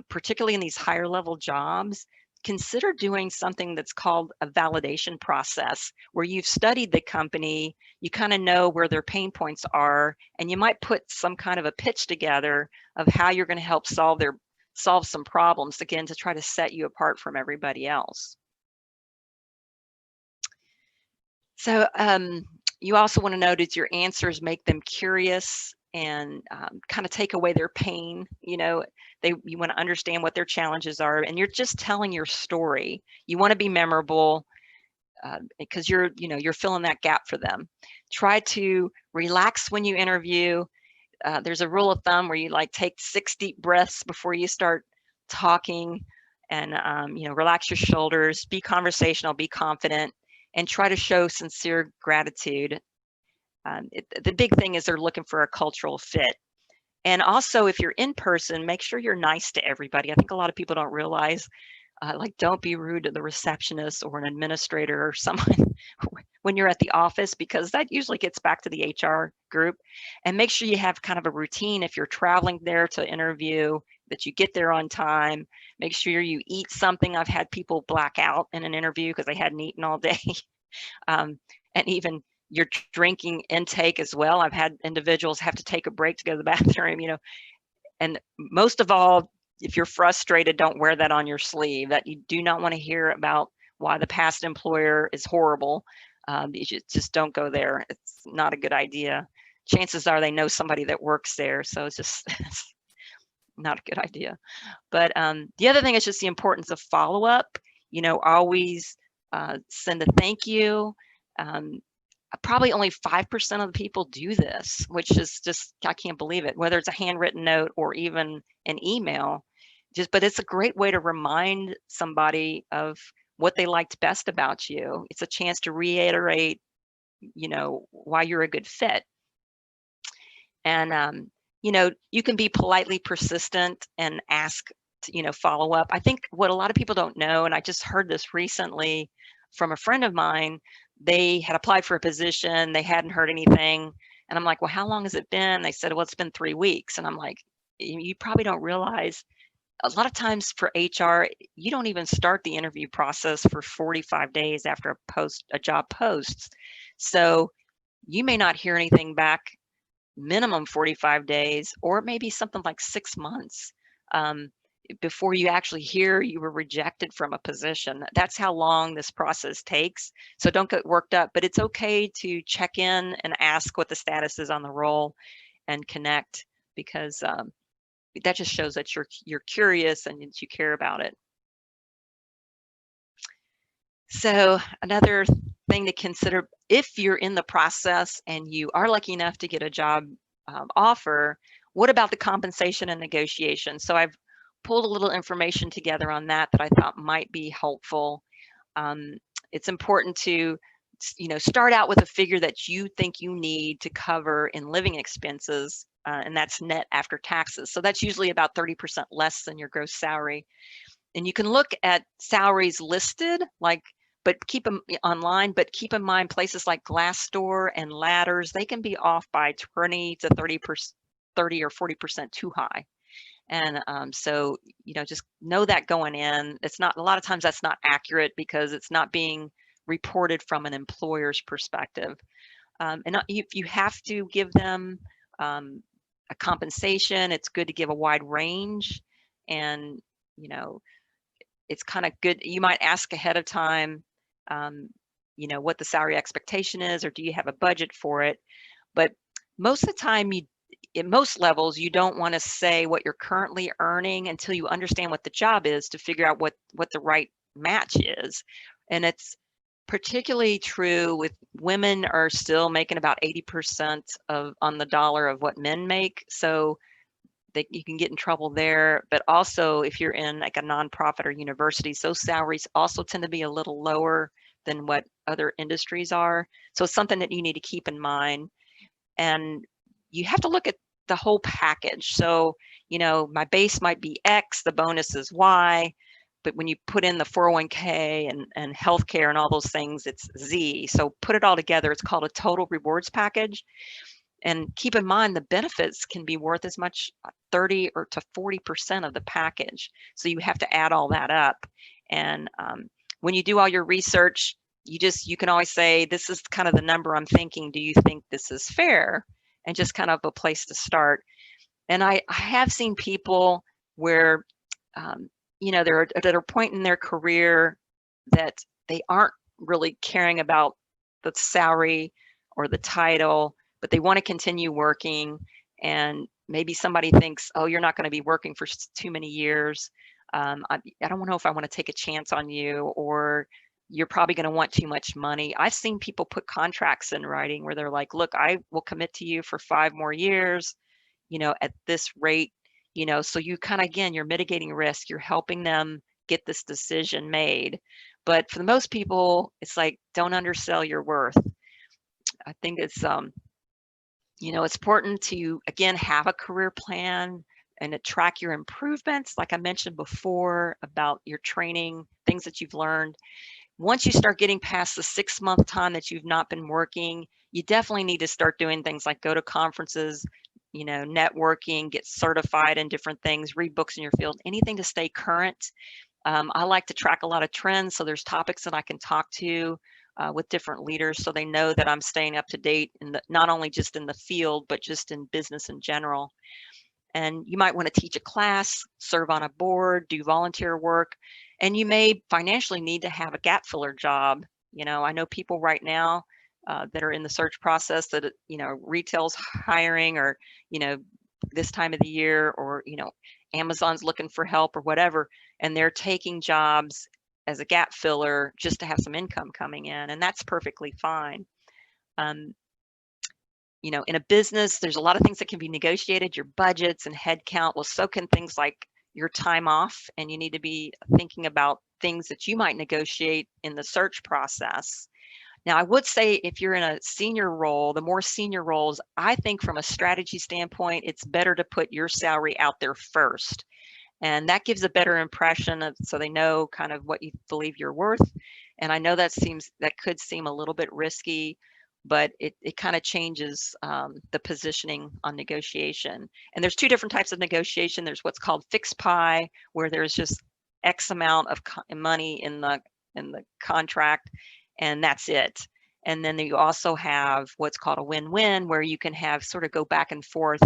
particularly in these higher level jobs, consider doing something that's called a validation process, where you've studied the company, you kind of know where their pain points are, and you might put some kind of a pitch together of how you're going to help solve some problems, again, to try to set you apart from everybody else. So you also want to know, does your answers make them curious and kind of take away their pain? You know, you want to understand what their challenges are, and you're just telling your story. You want to be memorable because you're filling that gap for them. Try to relax when you interview. There's a rule of thumb where you like take 6 deep breaths before you start talking, and relax your shoulders, be conversational, be confident, and try to show sincere gratitude. The big thing is they're looking for a cultural fit. And also, if you're in person, make sure you're nice to everybody. I think a lot of people don't realize, like, don't be rude to the receptionist or an administrator or someone when you're at the office, because that usually gets back to the HR group. And make sure you have kind of a routine if you're traveling there to interview, that you get there on time. Make sure you eat something. I've had people black out in an interview because they hadn't eaten all day. And even your drinking intake as well. I've had individuals have to take a break to go to the bathroom, and most of all, if you're frustrated, don't wear that on your sleeve. That you do not want to hear about why the past employer is horrible. You just don't go there. It's not a good idea. Chances are they know somebody that works there, so it's just it's not a good idea. But the other thing is just the importance of follow-up. Always send a thank you. Probably only 5% of the people do this, which is just, I can't believe it, whether it's a handwritten note or even an email. But it's a great way to remind somebody of what they liked best about you. It's a chance to reiterate, why you're a good fit. And, you can be politely persistent and ask, follow up. I think what a lot of people don't know, and I just heard this recently from a friend of mine, they had applied for a position, they hadn't heard anything. And I'm like, well, how long has it been? They said, well, it's been 3 weeks. And I'm like, you probably don't realize a lot of times for HR, you don't even start the interview process for 45 days after a job posts. So you may not hear anything back minimum 45 days, or maybe something like 6 months before you actually hear you were rejected from a position. That's how long this process takes. So don't get worked up, but it's okay to check in and ask what the status is on the role and connect, because that just shows that you're curious and that you care about it. So another thing to consider, if you're in the process and you are lucky enough to get a job offer, what about the compensation and negotiation? So I've pulled a little information together on that I thought might be helpful. It's important to start out with a figure that you think you need to cover in living expenses, and that's net after taxes. So that's usually about 30% less than your gross salary. And you can look at salaries listed, but keep them online, but keep in mind places like Glassdoor and Ladders, they can be off by 20 to 30% or 40% too high. And so, just know that going in. It's not, a lot of times that's not accurate because it's not being reported from an employer's perspective. And if you have to give them a compensation, it's good to give a wide range. And, it's kind of good. You might ask ahead of time, what the salary expectation is, or do you have a budget for it? But most of the time, at most levels, you don't want to say what you're currently earning until you understand what the job is to figure out what the right match is. And it's particularly true with women are still making about 80% on the dollar of what men make. So you can get in trouble there. But also if you're in like a nonprofit or universities, those salaries also tend to be a little lower than what other industries are. So it's something that you need to keep in mind. And you have to look at the whole package. So, my base might be X, the bonus is Y, but when you put in the 401k and healthcare and all those things, it's Z. So put it all together, it's called a total rewards package. And keep in mind, the benefits can be worth as much 30 or to 40% of the package. So you have to add all that up. And when you do all your research, you can always say, this is kind of the number I'm thinking. Do you think this is fair? And just kind of a place to start. And I have seen people where, they're at a point in their career that they aren't really caring about the salary or the title, but they want to continue working. And maybe somebody thinks, oh, you're not going to be working for too many years. I don't know if I want to take a chance on you, or you're probably going to want too much money. I've seen people put contracts in writing where they're like, look, I will commit to you for 5 more years, at this rate, so you kind of, again, you're mitigating risk. You're helping them get this decision made. But for the most people, it's like, don't undersell your worth. I think it's, it's important to, again, have a career plan and to track your improvements. Like I mentioned before about your training, things that you've learned. Once you start getting past the 6-month time that you've not been working, you definitely need to start doing things like go to conferences, networking, get certified in different things, read books in your field, anything to stay current. I like to track a lot of trends. So there's topics that I can talk to with different leaders so they know that I'm staying up to date, not only just in the field, but just in business in general. And you might want to teach a class, serve on a board, do volunteer work, and you may financially need to have a gap filler job. I know people right now that are in the search process that, retail's hiring, or, this time of the year, or, Amazon's looking for help or whatever, and they're taking jobs as a gap filler just to have some income coming in, and that's perfectly fine. In a business, there's a lot of things that can be negotiated, your budgets and headcount. Well, so can things like your time off, and you need to be thinking about things that you might negotiate in the search process. Now, I would say if you're in a senior role, the more senior roles, I think from a strategy standpoint, it's better to put your salary out there first. And that gives a better impression of, so they know kind of what you believe you're worth. And I know that could seem a little bit risky, but it kind of changes the positioning on negotiation. And there's two different types of negotiation. There's what's called fixed pie, where there's just X amount of money in the contract, and that's it. And then you also have what's called a win-win, where you can have sort of go back and forth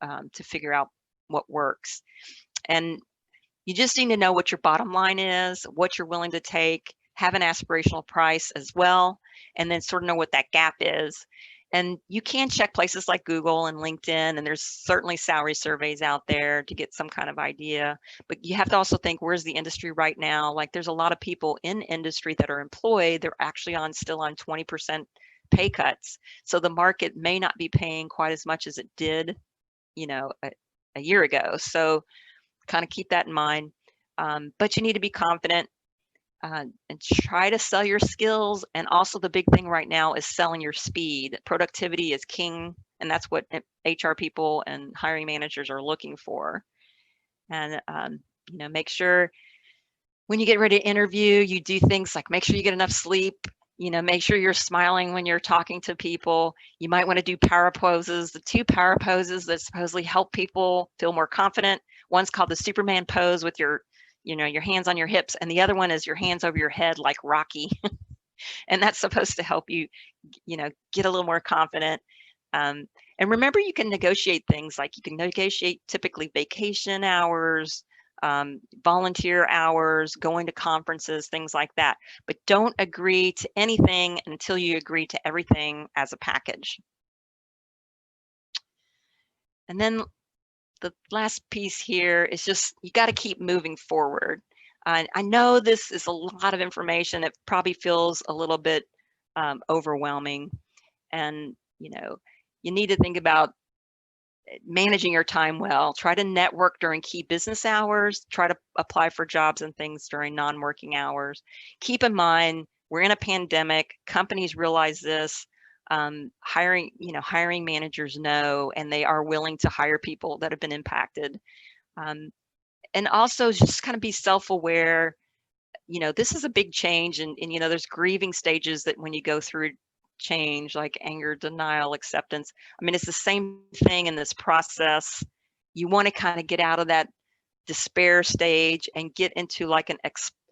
to figure out what works. And you just need to know what your bottom line is, what you're willing to take, have an aspirational price as well, and then sort of know what that gap is. And you can check places like Google and LinkedIn, and there's certainly salary surveys out there to get some kind of idea. But you have to also think, where's the industry right now? Like, there's a lot of people in industry that are employed, they're actually still on 20% pay cuts. So the market may not be paying quite as much as it did, a year ago. So kind of keep that in mind. But you need to be confident and try to sell your skills. And also the big thing right now is selling your speed. Productivity is king, and that's what HR people and hiring managers are looking for. And make sure when you get ready to interview, you do things like make sure you get enough sleep. Make sure you're smiling when you're talking to people. You might want to do power poses. The 2 power poses that supposedly help people feel more confident. One's called the Superman pose with your hands on your hips, and the other one is your hands over your head like Rocky. And that's supposed to help you, get a little more confident. And remember, you can negotiate things like you can negotiate typically vacation hours, volunteer hours, going to conferences, things like that. But don't agree to anything until you agree to everything as a package. And then the last piece here is just, you got to keep moving forward. I know this is a lot of information. It probably feels a little bit overwhelming. And, you need to think about managing your time well. Try to network during key business hours. Try to apply for jobs and things during non-working hours. Keep in mind, we're in a pandemic. Companies realize this. Hiring managers know, and they are willing to hire people that have been impacted. And also just kind of be self-aware. This is a big change, and there's grieving stages that when you go through change, like anger, denial, acceptance. I mean, it's the same thing in this process. You want to kind of get out of that despair stage and get into like an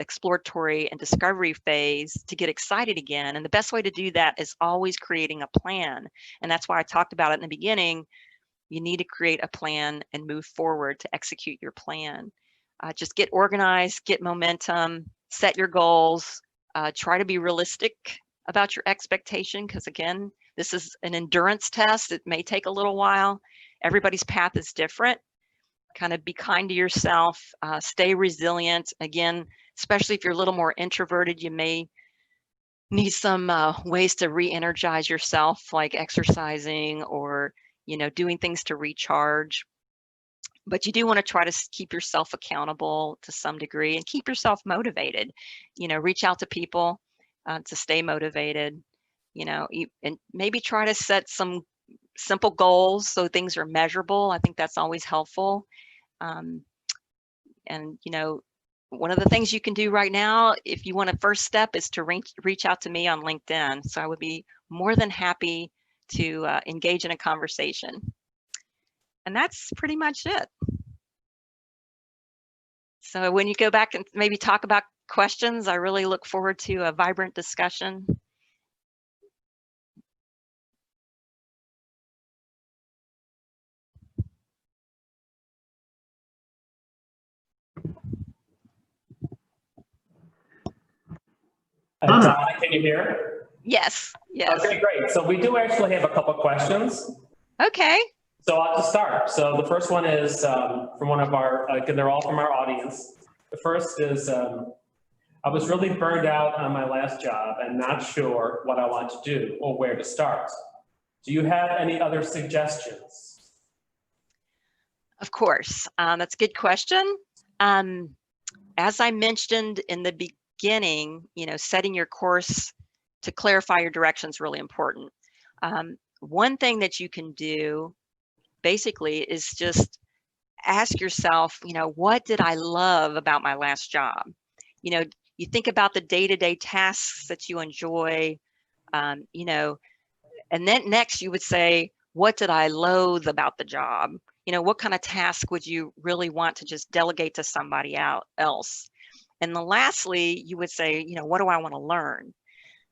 exploratory and discovery phase to get excited again. And the best way to do that is always creating a plan. And that's why I talked about it in the beginning. You need to create a plan and move forward to execute your plan. Just get organized, get momentum, set your goals, try to be realistic about your expectation, because again, this is an endurance test. It may take a little while. Everybody's path is different. Kind of be kind to yourself, stay resilient. Again, especially if you're a little more introverted, you may need some ways to re-energize yourself, like exercising or, doing things to recharge. But you do want to try to keep yourself accountable to some degree and keep yourself motivated. Reach out to people to stay motivated, and maybe try to set some simple goals so things are measurable. I think that's always helpful. And one of the things you can do right now, if you want a first step, is to reach out to me on LinkedIn. So I would be more than happy to engage in a conversation. And that's pretty much it. So when you go back and maybe talk about questions, I really look forward to a vibrant discussion. Donna, can you hear? Yes. Okay, great. So we do actually have a couple questions. Okay. So I'll just start. So the first one is from one of our, again, they're all from our audience. The first is, I was really burned out on my last job and not sure what I want to do or where to start. Do you have any other suggestions? Of course. That's a good question. As I mentioned in the beginning, setting your course to clarify your direction is really important. One thing that you can do basically is just ask yourself, what did I love about my last job? You think about the day-to-day tasks that you enjoy, and then next you would say, what did I loathe about the job? What kind of task would you really want to just delegate to somebody else? And then lastly, you would say, what do I want to learn?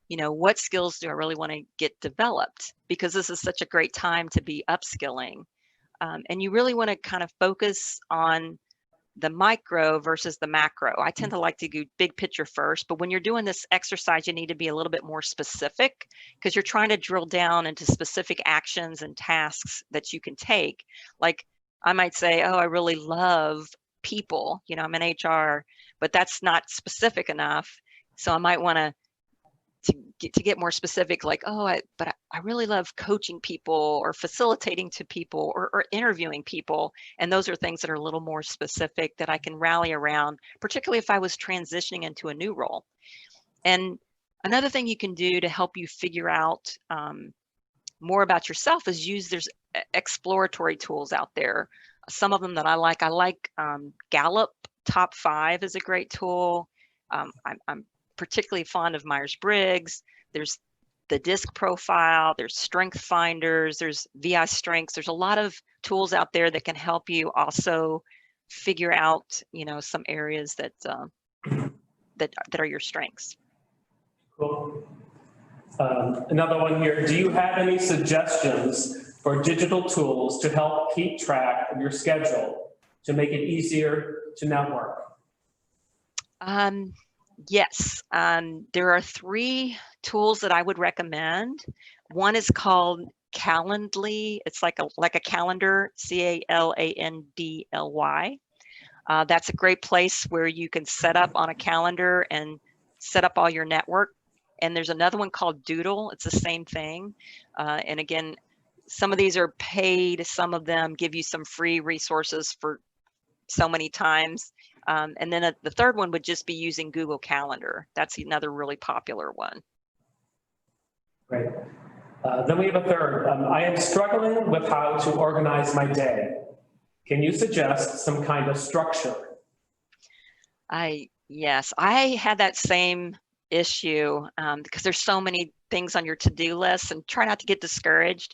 What skills do I really want to get developed? Because this is such a great time to be upskilling. And you really want to kind of focus on the micro versus the macro. I tend to like to do big picture first, but when you're doing this exercise, you need to be a little bit more specific because you're trying to drill down into specific actions and tasks that you can take. Like I might say, oh, I really love people, I'm in HR, but that's not specific enough. So I might want to get more specific, like, but I really love coaching people or facilitating to people or interviewing people. And those are things that are a little more specific that I can rally around, particularly if I was transitioning into a new role. And another thing you can do to help you figure out more about yourself is there's exploratory tools out there. Some of them that I like Gallup Top 5 is a great tool. I'm particularly fond of Myers-Briggs. There's the DISC profile, there's Strength Finders, there's VI Strengths. There's a lot of tools out there that can help you also figure out, some areas that are your strengths. Cool. Another one here. Do you have any suggestions for digital tools to help keep track of your schedule to make it easier to network? Yes, there are 3 tools that I would recommend. One is called Calendly. It's like a calendar, CALANDLY. That's a great place where you can set up on a calendar and set up all your network. And there's another one called Doodle. It's the same thing. And again, some of these are paid. Some of them give you some free resources for so many times. And then the third one would just be using Google Calendar. That's another really popular one. Great. Then we have a third. I am struggling with how to organize my day. Can you suggest some kind of structure? Yes, I had that same issue because there's so many things on your to-do list, and try not to get discouraged.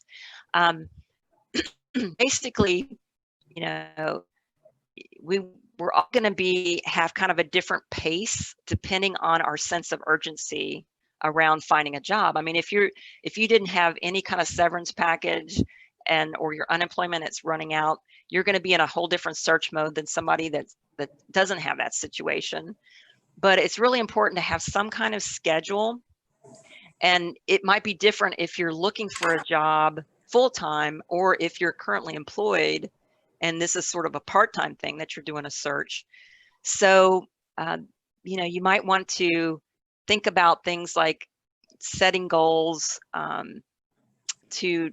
Basically, we're all going to have kind of a different pace depending on our sense of urgency around finding a job. I mean, if you didn't have any kind of severance package or your unemployment is running out, you're going to be in a whole different search mode than somebody that doesn't have that situation. But it's really important to have some kind of schedule, and it might be different if you're looking for a job full-time or if you're currently employed and this is sort of a part-time thing that you're doing a search. So, you might want to think about things like setting goals to,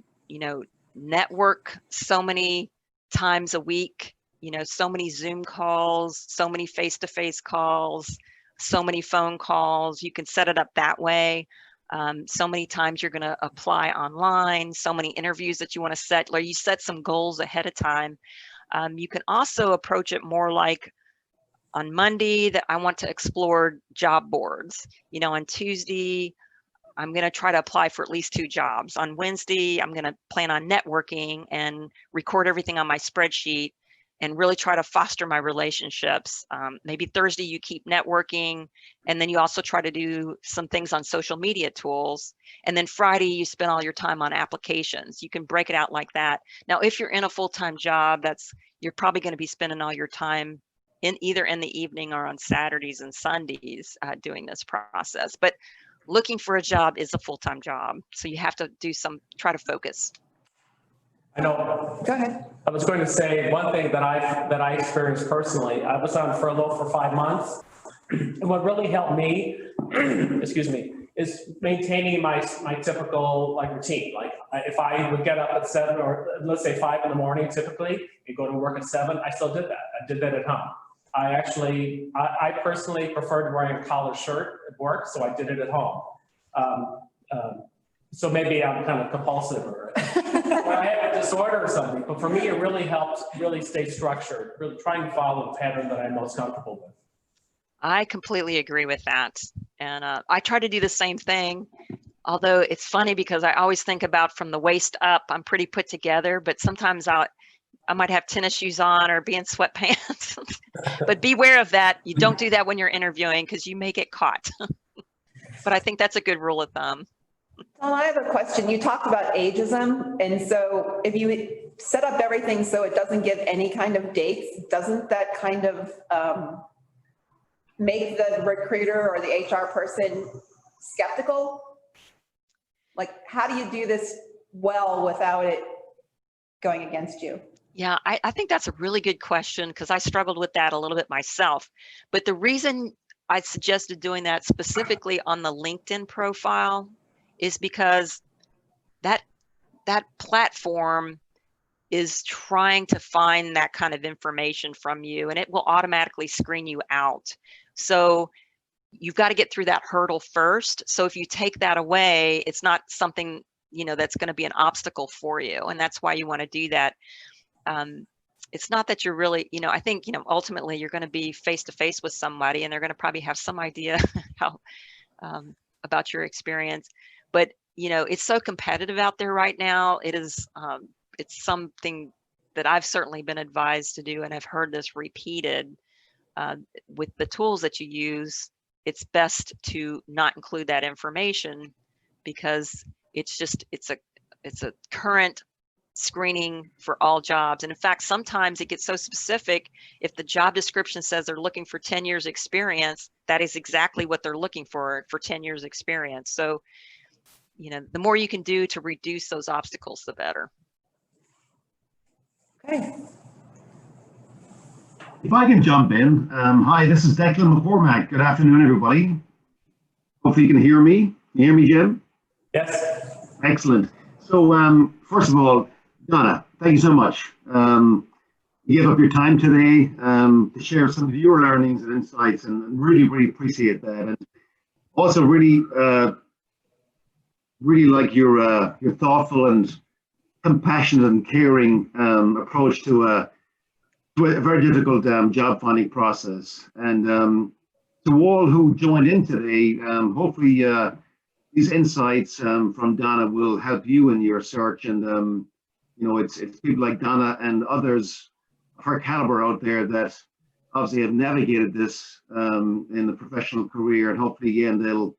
network so many times a week, so many Zoom calls, so many face-to-face calls, so many phone calls. You can set it up that way. So many times you're going to apply online, so many interviews that you want to set, or you set some goals ahead of time. You can also approach it more like on Monday that I want to explore job boards. On Tuesday, I'm going to try to apply for at least 2 jobs. On Wednesday, I'm going to plan on networking and record everything on my spreadsheet and really try to foster my relationships. Maybe Thursday you keep networking, and then you also try to do some things on social media tools. And then Friday you spend all your time on applications. You can break it out like that. Now, if you're in a full-time job, you're probably going to be spending all your time either in the evening or on Saturdays and Sundays doing this process. But looking for a job is a full-time job, so you have to try to focus. I know. Go ahead. I was going to say one thing that I experienced personally. I was on furlough for 5 months, and what really helped me, excuse me, is maintaining my typical routine. Like if I would get up at 7 or let's say 5 in the morning, typically, and go to work at 7, I still did that. I did that at home. I personally preferred wearing a collared shirt at work, so I did it at home. So maybe I'm kind of compulsive or when I have a disorder or something. But for me, it really helps really stay structured, really trying to follow the pattern that I'm most comfortable with. I completely agree with that. And I try to do the same thing. Although it's funny because I always think about from the waist up, I'm pretty put together, but sometimes I might have tennis shoes on or be in sweatpants. But beware of that. You don't do that when you're interviewing because you may get caught. But I think that's a good rule of thumb. Donna, I have a question. You talked about ageism, and so if you set up everything so it doesn't give any kind of dates, doesn't that kind of make the recruiter or the HR person skeptical? Like, how do you do this well without it going against you? Yeah, I think that's a really good question because I struggled with that a little bit myself. But the reason I suggested doing that specifically on the LinkedIn profile is because that platform is trying to find that kind of information from you, and it will automatically screen you out. So you've got to get through that hurdle first. So if you take that away, it's not something, that's going to be an obstacle for you. And that's why you want to do that. It's not that you're really, I think, ultimately you're going to be face to face with somebody and they're going to probably have some idea how, about your experience, but it's so competitive out there right now. It is, it's something that I've certainly been advised to do. And I've heard this repeated, with the tools that you use. It's best to not include that information because it's a current screening for all jobs. And in fact, sometimes it gets so specific. If the job description says they're looking for 10 years experience, that is exactly what they're looking for 10 years experience. So, the more you can do to reduce those obstacles, the better. Okay. If I can jump in, hi, this is Declan McCormack. Good afternoon, everybody. Hopefully you can hear me. Can you hear me, Jim? Yes. Excellent. So first of all, Donna, thank you so much. You gave up your time today to share some of your learnings and insights, and really, really appreciate that. And also really, really like your thoughtful and compassionate and caring approach to a very difficult job finding process. And to all who joined in today, hopefully these insights from Donna will help you in your search. And it's people like Donna and others of her caliber out there that obviously have navigated this in the professional career, and hopefully again they'll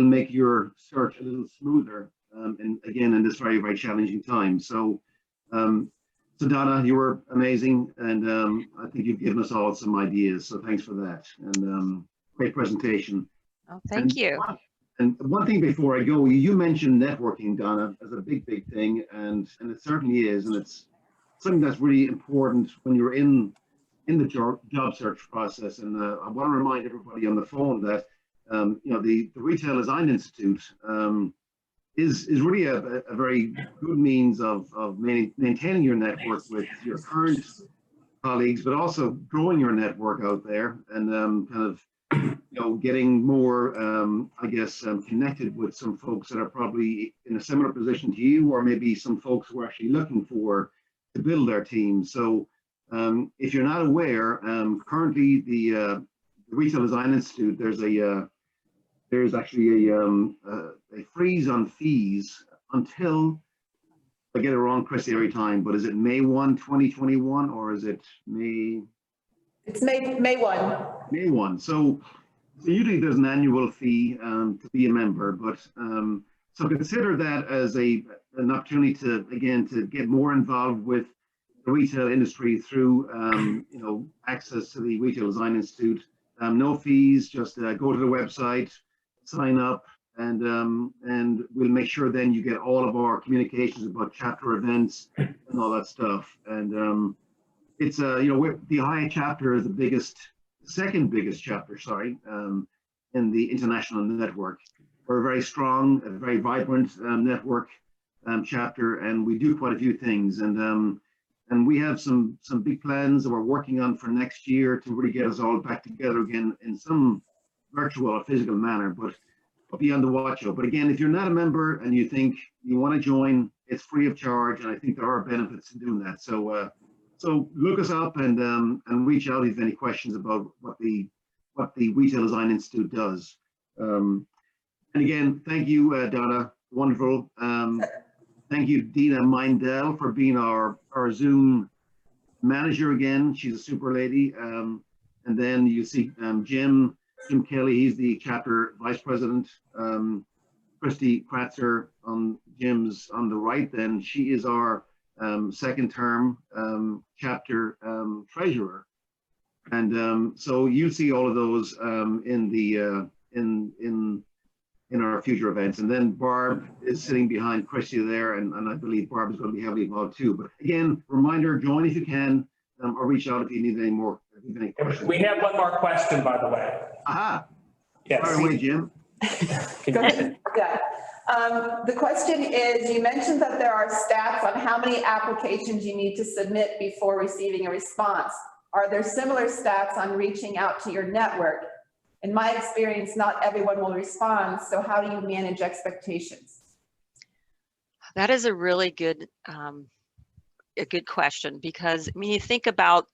make your search a little smoother. And again, in this very, very challenging time. So Donna, you were amazing, and I think you've given us all some ideas. So thanks for that, and great presentation. Oh, thank you. And one thing before I go, you mentioned networking, Donna, as a big, big thing, and it certainly is, and it's something that's really important when you're in the job search process. And I want to remind everybody on the phone that the Retail Design Institute is really a very good means of maintaining your network with your current colleagues, but also growing your network out there, and kind of getting more connected with some folks that are probably in a similar position to you, or maybe some folks who are actually looking to build their team. So if you're not aware, currently the Retail Design Institute, there's actually a freeze on fees until, I get it wrong, Chrissy, every time, but is it May 1, 2021, or is it May? It's May 1. May 1. So usually there's an annual fee to be a member, but so consider that as an opportunity to get more involved with the retail industry through access to the Retail Design Institute. No fees, just go to the website, sign up, and we'll make sure then you get all of our communications about chapter events and all that stuff. And it's the Ohio chapter is the second biggest chapter, in the international network. We're a very strong, a very vibrant network chapter, and we do quite a few things. And we have some big plans that we're working on for next year to really get us all back together again in some virtual or physical manner, but be on the watch out. But again, if you're not a member and you think you want to join, It's free of charge, and I think there are benefits in doing that. So so look us up and reach out if you have any questions about what the Retail Design Institute does. And again, thank you, Donna. Wonderful. Thank you, Dina Mindell, for being our Zoom manager again. She's a super lady. And then you see Jim Kelly, he's the chapter vice president. Christy Kratzer on Jim's on the right, then she is our second term chapter treasurer. And so you see all of those in the in our future events. And then Barb is sitting behind Christy there, and I believe Barb is going to be heavily involved too. But again, reminder, join if you can, or reach out if you need any more. If you have any questions. We have one more question, by the way. Aha. Yes. Fire away, Jim. Go ahead. Yeah. The question is, you mentioned that there are stats on how many applications you need to submit before receiving a response. Are there similar stats on reaching out to your network? In my experience, not everyone will respond. So how do you manage expectations? That is a really good question, because I mean, you think about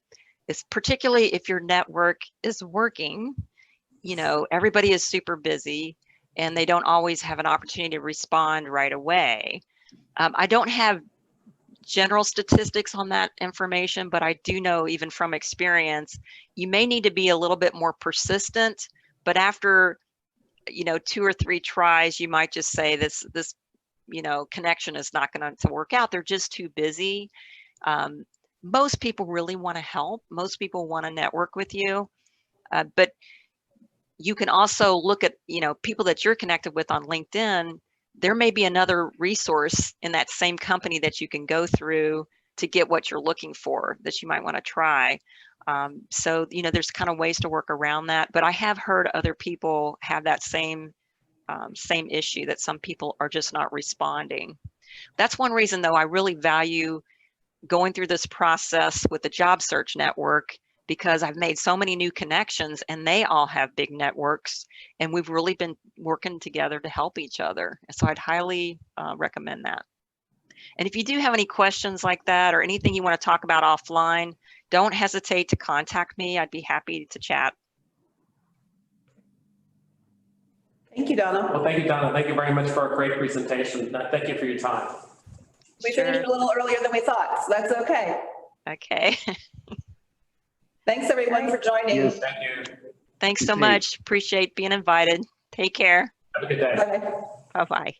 this, particularly if your network is working, you know, everybody is super busy and they don't always have an opportunity to respond right away. I don't have general statistics on that information, but I do know, even from experience, you may need to be a little bit more persistent, but after, you know, 2 or 3 tries, you might just say this, you know, connection is not going to work out. They're just too busy. Most people really want to help. Most people want to network with you, but you can also look at, you know, people that you're connected with on LinkedIn. There may be another resource in that same company that you can go through to get what you're looking for that you might want to try. So, you know, there's kind of ways to work around that, but I have heard other people have that same issue, that some people are just not responding. That's one reason, though, I really value going through this process with the job search network, because I've made so many new connections and they all have big networks, and we've really been working together to help each other. So I'd highly recommend that. And if you do have any questions like that or anything you want to talk about offline, don't hesitate to contact me. I'd be happy to chat. Thank you, Donna. Well, thank you, Donna. Thank you very much for a great presentation. Thank you for your time. We Sure. finished a little earlier than we thought, so that's okay. Okay. Thanks, everyone, for joining. Yes. Thank you. Thanks Be so safe. much. Appreciate being invited. Take care. Have a good day. Bye. Bye-bye.